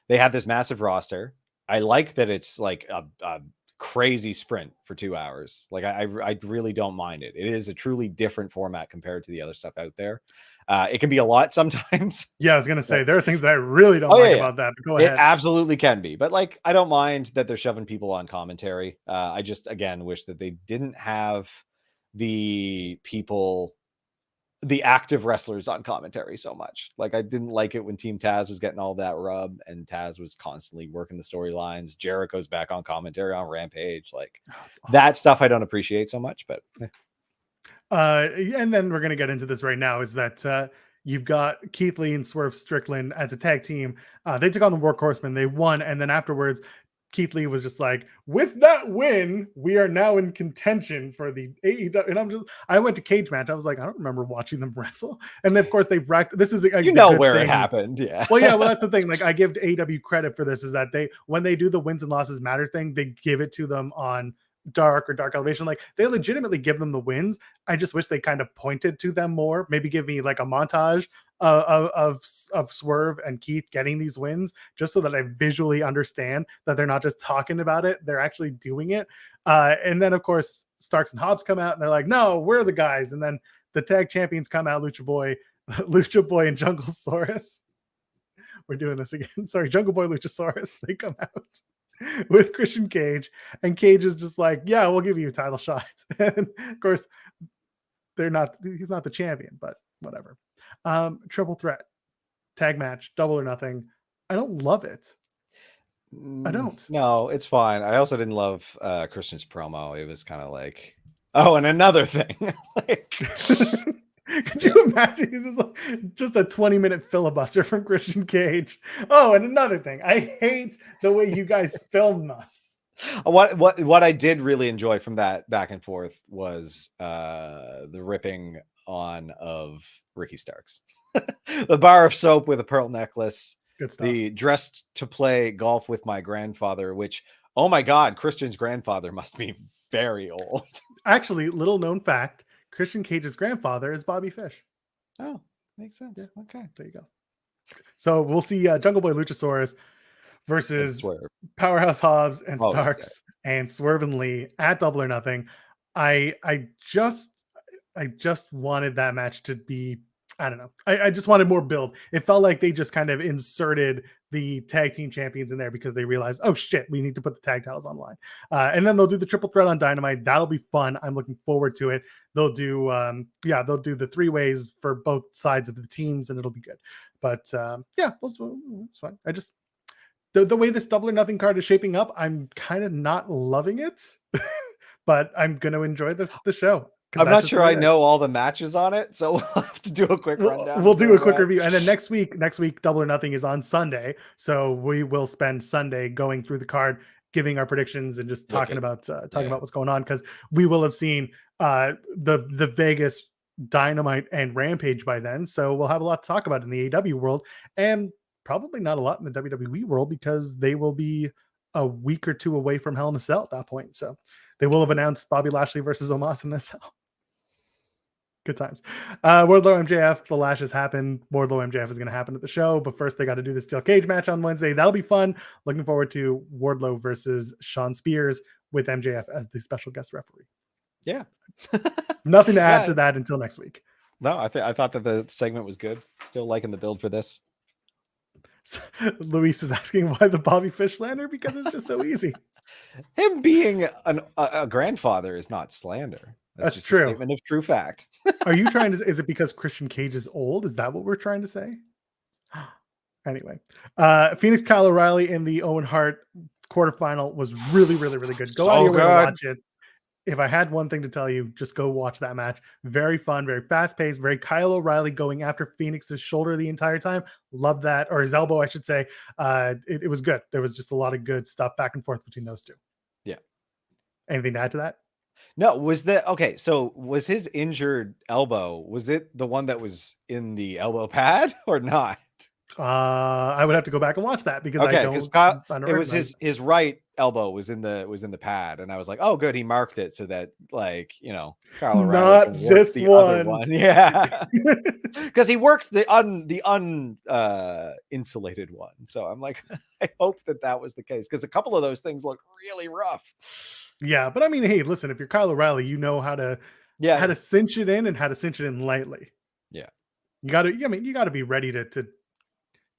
They have this massive roster. I like that it's like a crazy sprint for 2 hours. Like I really don't mind it. It is a truly different format compared to the other stuff out there. It can be a lot sometimes. Yeah, I was gonna But, say there are things that I really don't like about that. But go it ahead. absolutely can be, but like I don't mind that they're shoving people on commentary. I just again wish that they didn't have the people, the active wrestlers on commentary so much. Like I didn't like it when Team Taz was getting all that rub and Taz was constantly working the storylines. Jericho's back on commentary on Rampage. Like that stuff I don't appreciate so much, but and then we're gonna get into this right now. Is that you've got Keith Lee and Swerve Strickland as a tag team. They took on the Workhorsemen. They won, and then afterwards, Keith Lee was just like, "With that win, we are now in contention for the AEW." And I went to Cage Match. I was like, I don't remember watching them wrestle. And of course, they've racked. This is you know where it happened, yeah. Well, yeah. Well, that's the thing. Like, I give AEW credit for this. Is that when they do the wins and losses matter thing, they give it to them on Dark or Dark Elevation. Like they legitimately give them the wins. I just wish they kind of pointed to them more. Maybe give me like a montage of Swerve and Keith getting these wins, just so that I visually understand that they're not just talking about it, they're actually doing it. And then of course Starks and Hobbs come out and they're like, no, we're the guys. And then the tag champions come out, Lucha Boy and Junglesaurus. We're doing this again. Sorry, Jungle Boy, Luchasaurus. They come out with Christian Cage, and Cage is just like, yeah, we'll give you a title shot. And of course, he's not the champion, but whatever. Triple threat, tag match, Double or Nothing. I don't love it. I don't. No, it's fine. I also didn't love Christian's promo. It was kind of like, oh, and another thing. Like could you imagine? This is like just a 20-minute filibuster from Christian Cage. Oh, and another thing. I hate the way you guys filmed us. What I did really enjoy from that back and forth was the ripping on of Ricky Starks. The bar of soap with a pearl necklace. Good stuff. The dressed to play golf with my grandfather, which, oh my God, Christian's grandfather must be very old. Actually, little known fact, Christian Cage's grandfather is Bobby Fish. Oh, makes sense. Yeah. Okay. There you go. So we'll see Jungle Boy Luchasaurus versus Powerhouse Hobbs and Starks and Swerve and Lee at Double or Nothing. I just wanted that match to be, I don't know. I just wanted more build. It felt like they just kind of inserted the tag team champions in there because they realized, oh shit, we need to put the tag titles online. And then they'll do the triple threat on Dynamite. That'll be fun. I'm looking forward to it. They'll do, they'll do the 3-ways for both sides of the teams, and it'll be good. But it's fine. I just, the way this Double or Nothing card is shaping up, I'm kind of not loving it, but I'm going to enjoy the show. I'm not sure I know all the matches on it, so we'll have to do a quick rundown. We'll do a quick review. And then next week, Double or Nothing is on Sunday. So we will spend Sunday going through the card, giving our predictions and just talking about what's going on, because we will have seen the Vegas Dynamite and Rampage by then. So we'll have a lot to talk about in the AEW world, and probably not a lot in the WWE world, because they will be a week or two away from Hell in a Cell at that point. So they will have announced Bobby Lashley versus Omos in this cell. Good times. Wardlow MJF, the lashes happen. Wardlow MJF is going to happen at the show, but first they got to do the steel cage match on Wednesday. That'll be fun. Looking forward to Wardlow versus Sean Spears with MJF as the special guest referee. Yeah. Nothing to add to that until next week. No, I thought that the segment was good. Still liking the build for this. Luis is asking why the Bobby Fish slander, because it's just so easy. Him being a grandfather is not slander. That's just true. A statement of true fact. Are you trying to? Is it because Christian Cage is old? Is that what we're trying to say? Anyway, Phoenix Kyle O'Reilly in the Owen Hart quarterfinal was really, really, really good. Go out of your way to watch it. If I had one thing to tell you, just go watch that match. Very fun, very fast paced, very Kyle O'Reilly going after Phoenix's shoulder the entire time. Love that, or his elbow, I should say. It was good. There was just a lot of good stuff back and forth between those two. Yeah. Anything to add to that? No, so was his injured elbow, was it the one that was in the elbow pad or not? I would have to go back and watch that because Okay, because I don't it was recognize his right elbow was in the pad, and I was like, oh, good, he marked it so that like Kyle O'Reilly not can work this the other one. one, yeah, because he worked the insulated one. So I'm like, I hope that was the case because a couple of those things look really rough. Yeah, but I mean, hey, listen, if you're Kyle O'Reilly, you know how to Yeah, cinch it in and how to cinch it in lightly. yeah. You got to, I mean, you got to be ready to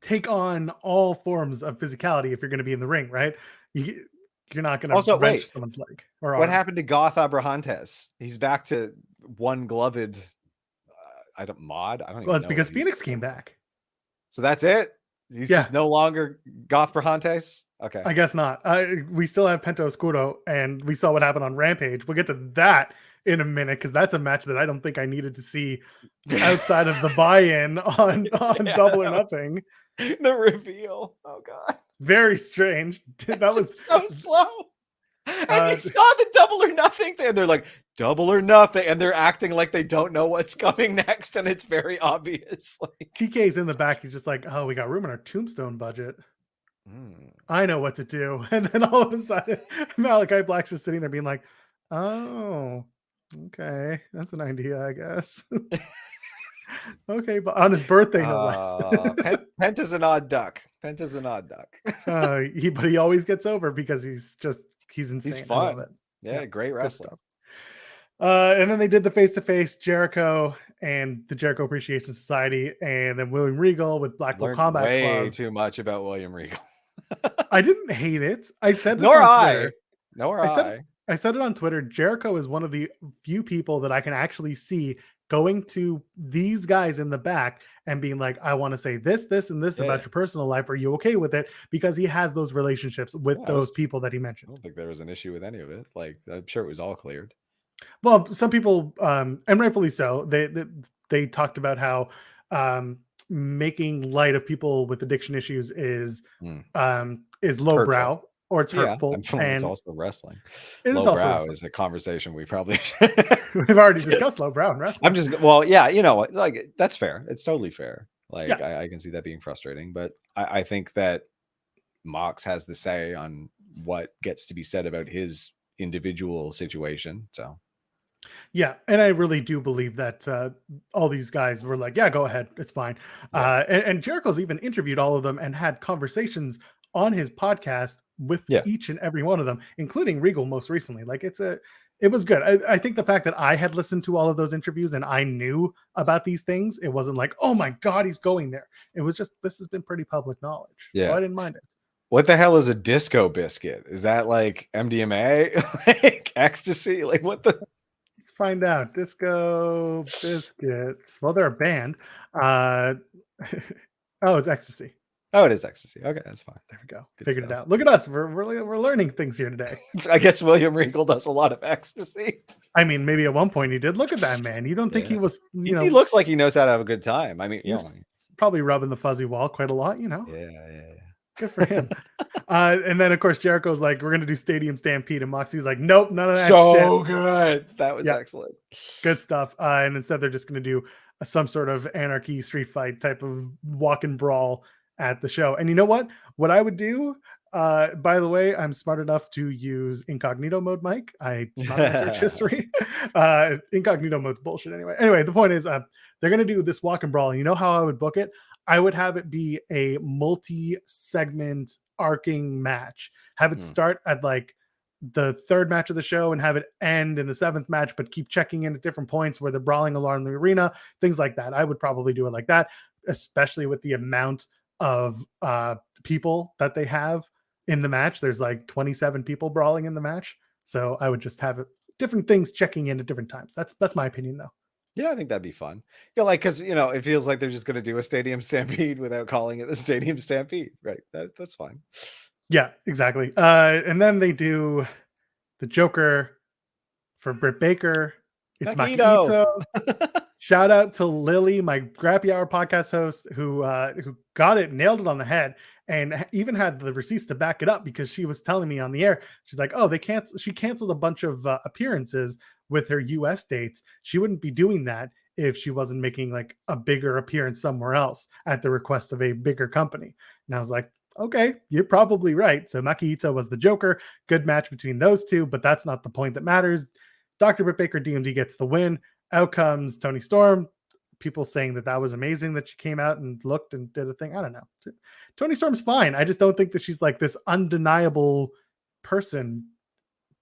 take on all forms of physicality if you're going to be in the ring, right? You, you're not going to Also, wrench wait, someone's leg or what arm. happened to Goth Abrahantes? He's back to one gloved. I don't Well, even it's know because what he's Phoenix came back. So that's it. He's Yeah, just no longer Goth Brahantes. Okay. I guess not. We still have Pento Escudo, and we saw what happened on Rampage. We'll get to that in a minute because that's a match that I don't think I needed to see outside of the buy-in on Yeah, Double or Nothing. the reveal. Oh god, Very strange. That was just so slow. And you saw the Double or Nothing thing. They're like Double or Nothing, and they're acting like they don't know what's coming next, and it's very obvious. Like TK's in the back. He's just like, "Oh, we got room in our Tombstone budget. I know what to do." And then all of a sudden, Malachi Black's just sitting there being like, "Oh, okay, that's an idea, I guess." Okay, but on his birthday, no less. Penta's an odd duck. Penta's an odd duck. But he always gets over because he's insane. He's I love fun. it. Yeah, great Good wrestler. stuff. And then they did the face-to-face Jericho and the Jericho Appreciation Society, and then William Regal with Blackpool Learned Combat way Club. too much about William Regal. I didn't hate it. I said this Nor on I. Twitter. Nor I. I said it on Twitter. Jericho is one of the few people that I can actually see going to these guys in the back and being like, I want to say this, this, and this about your personal life. Are you okay with it? Because he has those relationships with those people that he I mentioned. don't think there was an issue with any of it. Like, I'm sure it was all cleared. Well, some people, and rightfully so, they talked about how making light of people with addiction issues is lowbrow or it's hurtful. And And it's also wrestling. it's also Lowbrow wrestling. is a conversation we probably We've already discussed lowbrow and wrestling. I'm just like that's fair. It's totally fair. Like I can see that being frustrating, but I think that Mox has the say on what gets to be said about his individual situation. So yeah, and I really do believe that all these guys were like, yeah, go ahead, it's fine. And Jericho's even interviewed all of them and had conversations on his podcast with each and every one of them, including Regal most recently. Like it was good. I think the fact that I had listened to all of those interviews and I knew about these things, it wasn't like, oh my God, he's going there. It was just, this has been pretty public knowledge. So I didn't mind it. What the hell is a disco biscuit? Is that like MDMA? Like ecstasy? Like what the? Let's find out. Disco Biscuits. Well, they're a band. Oh, it's ecstasy. Oh, it is ecstasy. Okay, that's fine. There we go. Figured it out. Look at us. We're learning things here today. I guess William Regal does a lot of ecstasy. I mean, maybe at one point he did. Look at that man. You don't think he was? You know, he looks like he knows how to have a good time. I mean, he's probably rubbing the fuzzy wall quite a lot. You know. Yeah. Good for him. And then of course Jericho's like, we're gonna do Stadium Stampede, and Moxie's like, nope, none of that. So good. That was excellent. Good stuff. And instead they're just gonna do some sort of anarchy street fight type of walk and brawl at the show. And you know what? What I would do, by the way, I'm smart enough to use incognito mode, Mike. It's not my search history. Incognito mode's bullshit anyway. Anyway, the point is they're gonna do this walk and brawl. And you know how I would book it? I would have it be a multi-segment arcing match. Have it start at like the third match of the show and have it end in the seventh match, but keep checking in at different points where they're brawling along the arena, things like that. I would probably do it like that, especially with the amount of people that they have in the match. There's like 27 people brawling in the match. So I would just have it, different things checking in at different times. That's my opinion though. Yeah, I think that'd be fun. Yeah, like because it feels like they're just going to do a Stadium Stampede without calling it the Stadium Stampede, right? That's fine. Yeah, exactly. And then they do the Joker for Britt Baker. It's Makito. Shout out to Lily, my Grappy Hour podcast host, who got it, nailed it on the head, and even had the receipts to back it up because she was telling me on the air. She's like, "Oh, she canceled a bunch of appearances with her U.S. dates. She wouldn't be doing that if she wasn't making like a bigger appearance somewhere else at the request of a bigger company. And I was like, okay, you're probably right. So Maki Ito was the Joker. Good match between those two, but that's not the point that matters. Dr. Britt Baker, DMD, gets the win. Out comes Toni Storm. People saying that was amazing that she came out and looked and did a thing. I don't know. Toni Storm's fine. I just don't think that she's like this undeniable person.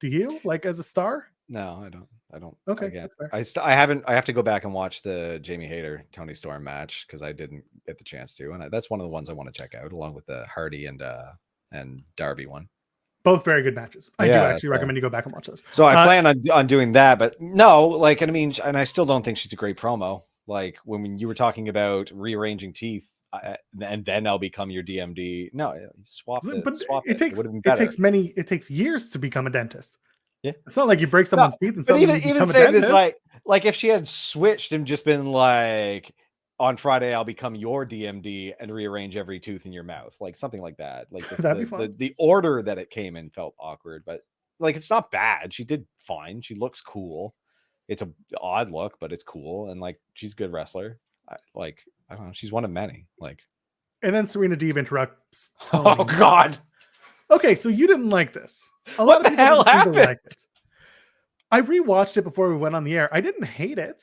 Do you, like, as a star? No, I don't. Okay, Again, that's fair. I haven't. I have to go back and watch the Jamie Hayter Toni Storm match because I didn't get the chance to, and that's one of the ones I want to check out, along with the Hardy and Darby one. Both very good matches. I do actually recommend you go back and watch those. So I plan on doing that, but no, like, and I mean, and I still don't think she's a great promo. Like when you were talking about rearranging teeth, and then I'll become your DMD. No, swap it. It takes years to become a dentist. Yeah, it's not like you break someone's teeth and suddenly even say this like if she had switched and just been like, on Friday I'll become your DMD and rearrange every tooth in your mouth, like something like that. Like that'd be fun. The order that it came in felt awkward, but like it's not bad. She did fine. She looks cool. It's an odd look, but it's cool, and like she's a good wrestler. I don't know. She's one of many. Like, and then Serena Deeb interrupts Toni. Oh God. Okay, so you didn't like this. What the hell happened? Like it. I rewatched it before we went on the air. I didn't hate it.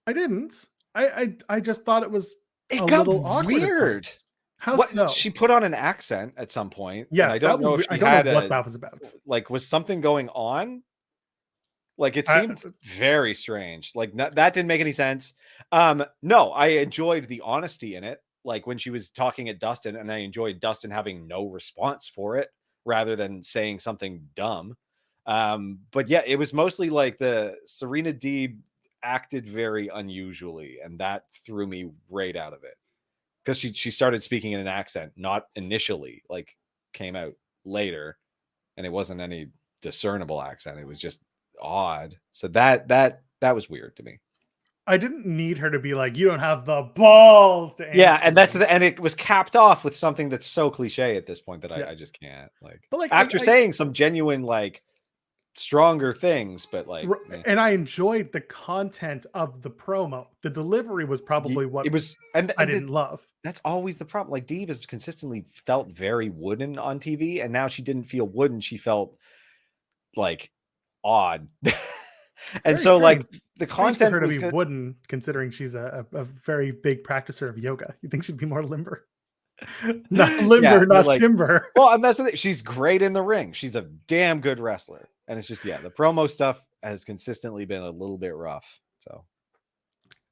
I didn't. I just thought it was a little awkward. Weird. How so? She put on an accent at some point. Yes, I don't know what that was about. Like, was something going on? Like, it seemed very strange. Like, that didn't make any sense. No, I enjoyed the honesty in it. Like when she was talking at Dustin, and I enjoyed Dustin having no response for it rather than saying something dumb. But yeah, it was mostly like the Serena Deeb acted very unusually, and that threw me right out of it because she started speaking in an accent, not initially, like came out later, and it wasn't any discernible accent. It was just odd. So that was weird to me. I didn't need her to be like, you don't have the balls to answer. Yeah, and and it was capped off with something that's so cliche at this point that I just can't, like, but like after saying some genuine, like, stronger things, but like, and I enjoyed the content of the promo. The delivery was probably what it was, and I didn't love. That's always the problem. Like, Deeb has consistently felt very wooden on TV, and now she didn't feel wooden. She felt like odd. And so strange. Like the content for her to be wooden, considering she's a very big practicer of yoga. You think she'd be more limber? Not limber, not like, timber. Well, and that's the thing. She's great in the ring. She's a damn good wrestler. And it's just, the promo stuff has consistently been a little bit rough. So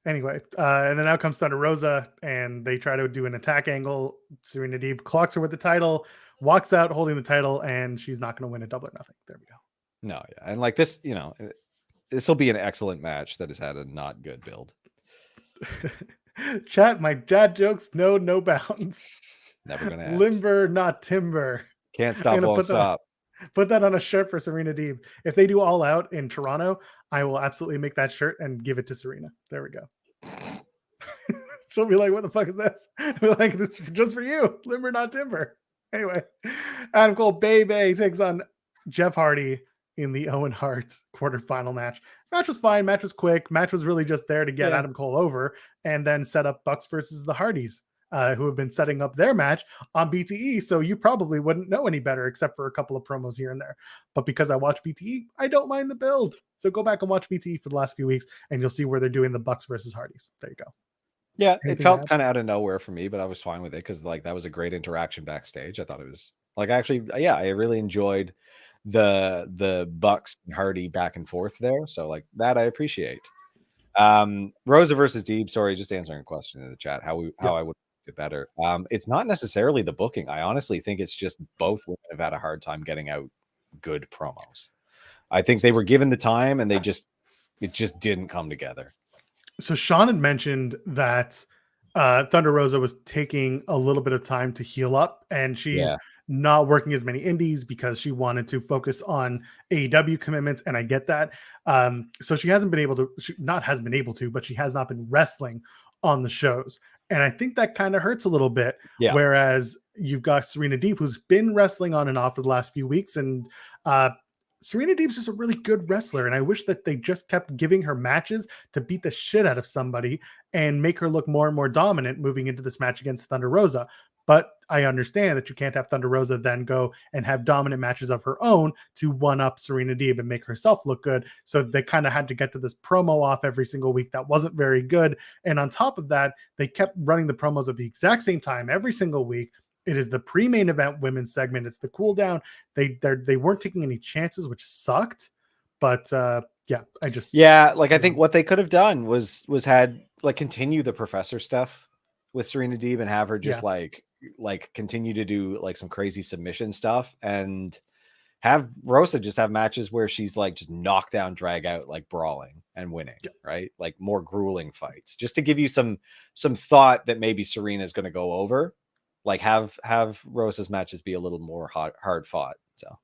anyway, and then out comes Thunder Rosa, and they try to do an attack angle. Serena Deeb clocks her with the title, walks out holding the title, and she's not going to win a Double or Nothing. There we go. No, yeah. And like this, this will be an excellent match that has had a not good build. Chat, my dad jokes know no bounds. Never gonna end. Limber, not timber. Can't stop, won't stop. Put that on a shirt for Serena Deeb. If they do All Out in Toronto, I will absolutely make that shirt and give it to Serena. There we go. She'll be like, what the fuck is this? I'll be like, this is just for you. Limber, not timber. Anyway, Adam Cole Bay takes on Jeff Hardy in the Owen Hart quarterfinal match. Match was fine. Match was quick. Match was really just there to get Adam Cole over and then set up Bucks versus the Hardys, who have been setting up their match on BTE. So you probably wouldn't know any better except for a couple of promos here and there. But because I watch BTE, I don't mind the build. So go back and watch BTE for the last few weeks and you'll see where they're doing the Bucks versus Hardys. There you go. Yeah, it felt kind of out of nowhere for me, but I was fine with it because like that was a great interaction backstage. I thought it was like actually, I really enjoyed the Bucks and Hardy back and forth there. So like that I appreciate. Rosa versus Deeb, sorry, just answering a question in the chat, how I would do better. It's not necessarily the booking. I honestly think it's just both women have had a hard time getting out good promos. I think they were given the time and it just didn't come together. So Sean had mentioned that Thunder Rosa was taking a little bit of time to heal up, and she's not working as many indies because she wanted to focus on AEW commitments, and I get that. So she hasn't been able to, but she has not been wrestling on the shows. And I think that kind of hurts a little bit. Yeah. Whereas you've got Serena Deeb, who's been wrestling on and off for the last few weeks, and Serena Deeb's just a really good wrestler, and I wish that they just kept giving her matches to beat the shit out of somebody and make her look more and more dominant moving into this match against Thunder Rosa. But I understand that you can't have Thunder Rosa then go and have dominant matches of her own to one-up Serena Deeb and make herself look good. So they kind of had to get to this promo off every single week that wasn't very good. And on top of that, they kept running the promos at the exact same time every single week. It is the pre-main event women's segment. It's the cool down. They weren't taking any chances, which sucked. But yeah, I think what they could have done was had like continue the professor stuff with Serena Deeb and have her just like continue to do like some crazy submission stuff, and have Rosa just have matches where she's like just knock down, drag out, like brawling and winning, right? Like more grueling fights, just to give you some thought that maybe Serena is going to go over. Like have Rosa's matches be a little more hard fought. So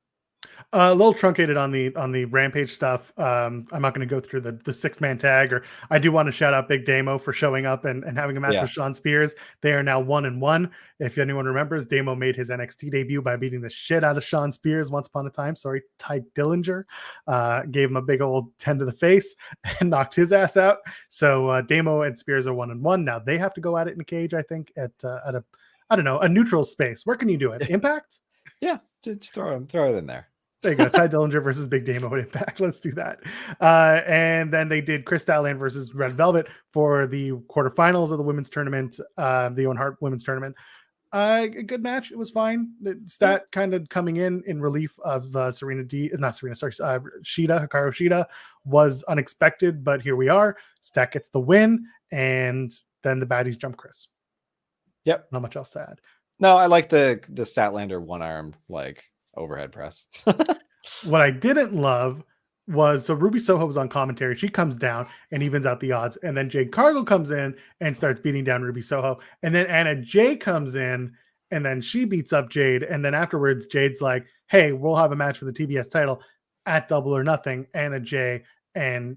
a little truncated on the Rampage stuff. I'm not going to go through the 6-man tag, or I do want to shout out Big Damo for showing up and having a match with Sean Spears. They are now 1-1. If anyone remembers, Damo made his NXT debut by beating the shit out of Sean Spears once upon a time. Sorry, Ty Dillinger gave him a big old 10 to the face and knocked his ass out. So Damo and Spears are 1-1. Now they have to go at it in a cage, I think, at a I don't know, a neutral space. Where can you do it? Impact? Yeah, just throw it in there. There you go. Ty Dillinger versus Big Damo at Impact. Let's do that. And then they did Chris Statlander versus Red Velvet for the quarterfinals of the women's tournament, the Owen Hart women's tournament. A good match. It was fine. Stat kind of coming in relief of Shida. Hikaru Shida was unexpected, but here we are. Stat gets the win, and then the baddies jump Chris. Yep. Not much else to add. No, I like the Statlander one-arm like overhead press. What I didn't love was, so Ruby Soho was on commentary. She comes down and evens out the odds. And then Jade Cargill comes in and starts beating down Ruby Soho. And then Anna Jay comes in and then she beats up Jade. And then afterwards, Jade's like, hey, we'll have a match for the TBS title at Double or Nothing, Anna Jay and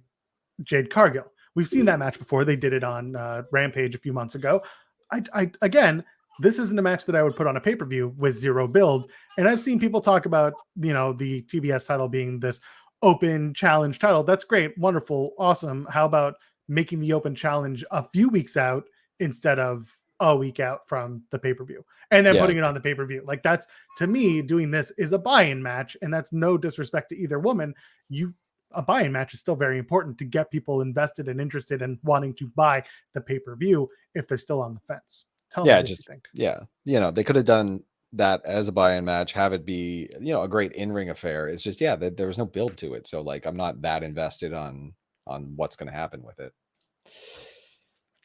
Jade Cargill. We've seen that match before. They did it on Rampage a few months ago. I again, this isn't a match that I would put on a pay-per-view with zero build. And I've seen people talk about, the TBS title being this open challenge title. That's great. Wonderful. Awesome. How about making the open challenge a few weeks out instead of a week out from the pay-per-view and then putting it on the pay-per-view? Like, that's, to me, doing this is a buy-in match. And that's no disrespect to either woman. A buy-in match is still very important to get people invested and interested in wanting to buy the pay-per-view if they're still on the fence. Tell me what you think. They could have done that as a buy-in match, have it be, a great in-ring affair. It's just, there was no build to it. So like, I'm not that invested on what's going to happen with it.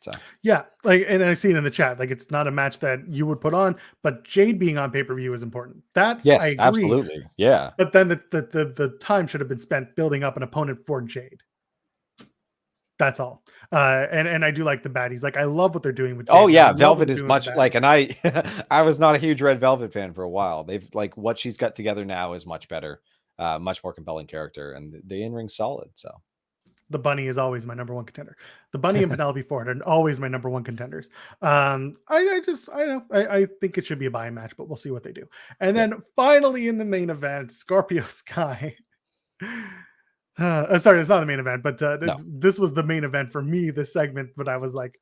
So and I see it in the chat, like, it's not a match that you would put on, but Jade being on pay-per-view is important. That's, I agree. Absolutely. Yeah. But then the time should have been spent building up an opponent for Jade. That's all. And I do like the baddies. Like, I love what they're doing with Jade. Oh yeah, Velvet is much like, and I I was not a huge Red Velvet fan for a while. They've like, what she's got together now is much better, much more compelling character, and the in-ring's solid. So the Bunny is always my number one contender. The Bunny and Penelope Ford are always my number one contenders. I think it should be a buy-in match, but we'll see what they do. And then finally in the main event, Scorpio Sky. Sorry, it's not the main event, but this was the main event for me, this segment, but I was like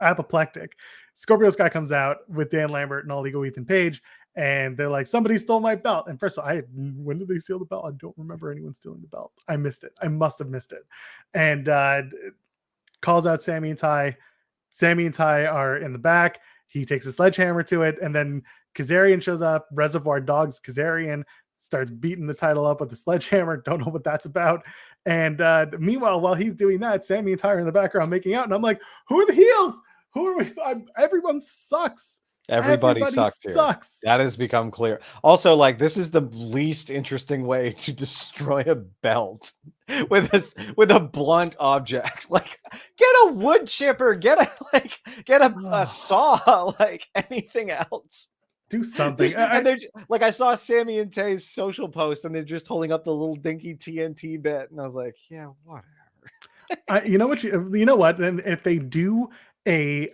apoplectic. Scorpio Sky comes out with Dan Lambert and All Ego Ethan Page, and they're like, somebody stole my belt. And first of all, when did they steal the belt? I don't remember anyone stealing the belt. I missed it. I must have missed it. And calls out Sammy and Ty. Sammy and Ty are in the back. He takes a sledgehammer to it, and then Kazarian shows up. Reservoir Dogs Kazarian starts beating the title up with a sledgehammer. Don't know what that's about. And meanwhile, while he's doing that, Sammy and Ty are in the background making out. And I'm like, who are the heels? Who are we? Everyone sucks. Everybody sucks. That has become clear. Also, like, this is the least interesting way to destroy a belt with a blunt object. Like, get a wood chipper, get a saw, like anything else. Do something. And they're like, I saw Sammy and Tay's social post, and they're just holding up the little dinky TNT bit, and I was like, yeah, whatever. You know what? And if they do a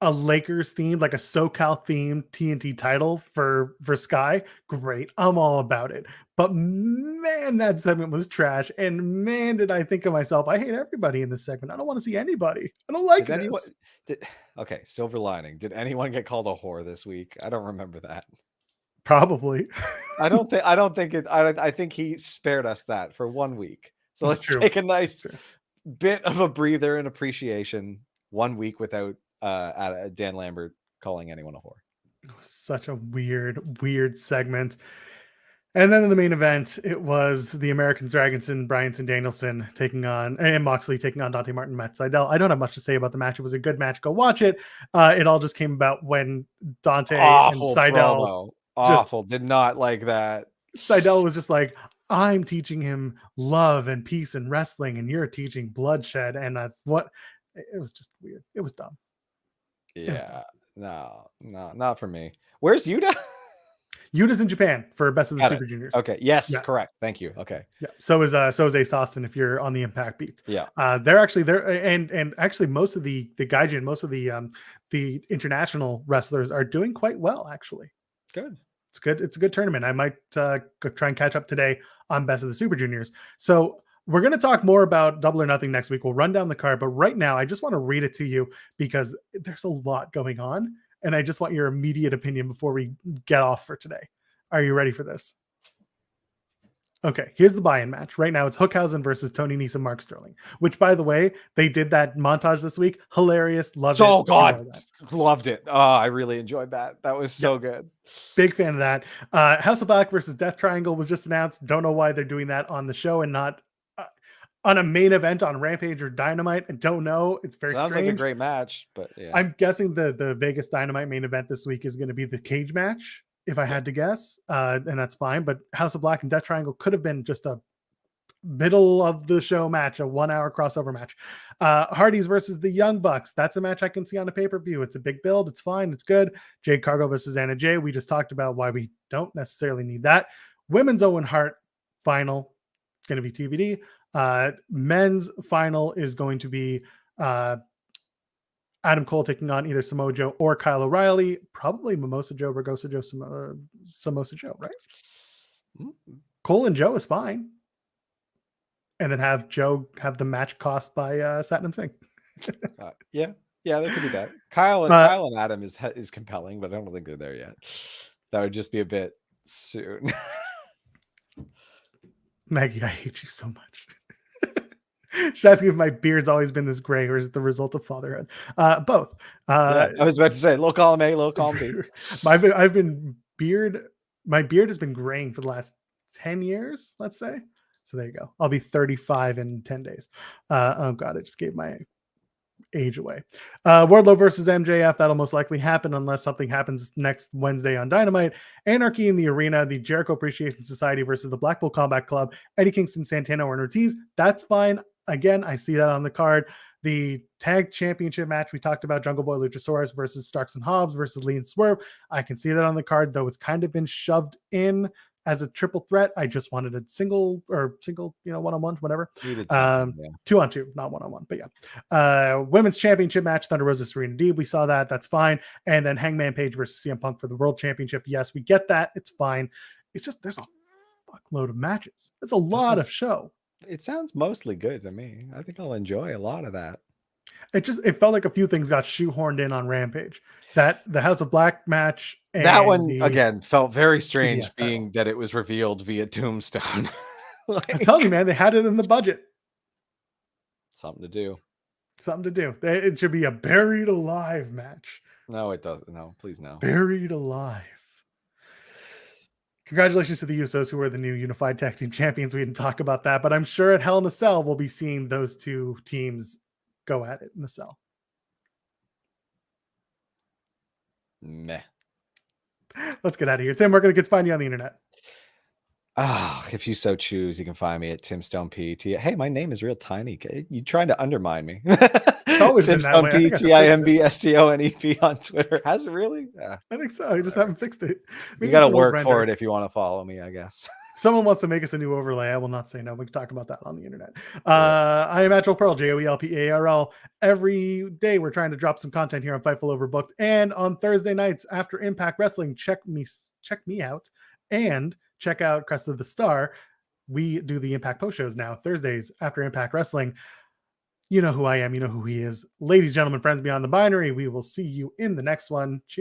a Lakers themed, like a SoCal themed TNT title for Sky, great. I'm all about it. But man, that segment was trash. And man, did I think of myself, I hate everybody in this segment. I don't want to see anybody. I don't like Did this. anyone? Okay, silver lining. Did anyone get called a whore this week? I don't remember that. Probably. I don't think it. I think he spared us that for 1 week. So It's let's true. take a nice bit of a breather and appreciation. 1 week without Dan Lambert calling anyone a whore. It was such a weird segment. And then in the main event, it was the American Dragons and Bryanson Danielson and Moxley taking on Dante Martin, Matt Sydal. I don't have much to say about the match. It was a good match. Go watch it. It all just came about when Dante and Sydal promo. Awful. Did not like that. Sydal was just like, I'm teaching him love and peace and wrestling, and you're teaching bloodshed. And what? It was just weird. It was dumb. Yeah. No, not for me. Where's Yuta? Yuta's in Japan for Best of the Super Juniors. Okay. Yes. Yeah. Correct. Thank you. Okay. Yeah. So is Ace Austin if you're on the Impact beat. Yeah. They're actually there, and actually most of the Gaijin, most of the international wrestlers are doing quite well. Actually, good. It's good. It's a good tournament. I might go try and catch up today on Best of the Super Juniors. So we're going to talk more about Double or Nothing next week. We'll run down the card, but right now I just want to read it to you because there's a lot going on. And I just want your immediate opinion before we get off for today. Are you ready for this? Okay, here's the buy-in match. Right now, it's Hookhausen versus Tony Nese and Mark Sterling, which, by the way, they did that montage this week. Hilarious. Loved it. Oh, God. Loved it. Oh, I really enjoyed that. That was so good. Big fan of that. House of Black versus Death Triangle was just announced. Don't know why they're doing that on the show and not on a main event on Rampage or Dynamite. I don't know. It's very Sounds strange. Like a great match, but yeah. I'm guessing the Vegas Dynamite main event this week is going to be the cage match, if I had to guess, and that's fine. But House of Black and Death Triangle could have been just a middle of the show match, a 1 hour crossover match. Hardys versus the Young Bucks. That's a match I can see on a pay-per-view. It's a big build. It's fine. It's good. Jade Cargill versus Anna Jay. We just talked about why we don't necessarily need that. Women's Owen Hart final, going to be TBD. Men's final is going to be Adam Cole taking on either Samoa Joe or Kyle O'Reilly. Probably Mimosa Joe, Ragosa Joe, Samosa Joe, right? Mm-hmm. Cole and Joe is fine. And then have Joe have the match cost by Satnam Singh. Yeah, they could do that. Kyle and Adam is compelling, but I don't think they're there yet. That would just be a bit soon. Maggie, I hate you so much. She's asking if my beard's always been this gray or is it the result of fatherhood? Both. I was about to say low column A, low column B. My beard has been graying for the last 10 years, let's say. So there you go. I'll be 35 in 10 days. Oh God, I just gave my age away. Wardlow versus MJF. That'll most likely happen unless something happens next Wednesday on Dynamite. Anarchy in the Arena. The Jericho Appreciation Society versus the Blackpool Combat Club. Eddie Kingston, Santana, or Ortiz. That's fine. Again, I see that on the card. The tag championship match we talked about, Jungle Boy Luchasaurus versus Starks and Hobbs versus Lee and Swerve. I can see that on the card, though it's kind of been shoved in as a triple threat. I just wanted a single, one-on-one, whatever. 2-on-2, not one-on-one, but yeah. Women's championship match, Thunder Rosa, Serena Deeb. We saw that. That's fine. And then Hangman Page versus CM Punk for the world championship. Yes, we get that. It's fine. It's just, there's a fuckload of matches. It's a lot of show. It sounds mostly good to me. I think I'll enjoy a lot of that. It felt like a few things got shoehorned in on Rampage. That the House of Black match. And that one again felt very strange, being that it was revealed via Tombstone. I'm telling you, man, they had it in the budget. Something to do. It should be a buried alive match. No, it doesn't. No, please no. Buried alive. Congratulations to the Usos, who are the new Unified Tag Team Champions. We didn't talk about that, but I'm sure at Hell in a Cell we'll be seeing those two teams go at it in the cell. Meh. Let's get out of here. Tim, where can the kids find you on the internet? If you so choose, you can find me at Tim Stone PET. Hey, my name is real tiny. You trying to undermine me? It's always Tim been that Stone way. PTIMBSTONEP on Twitter. Has it really? Yeah. I think so. I just haven't fixed it. You got to work for it if you want to follow me, I guess. Someone wants to make us a new overlay. I will not say no. We can talk about that on the internet. I am at Joel Pearl, JoelParl. Every day we're trying to drop some content here on Fightful Overbooked. And on Thursday nights after Impact Wrestling, check me out and check out Crest of the Star. We do the Impact post shows now, Thursdays after Impact Wrestling. You know who I am. You know who he is. Ladies, gentlemen, friends beyond the binary, we will see you in the next one. Cheers.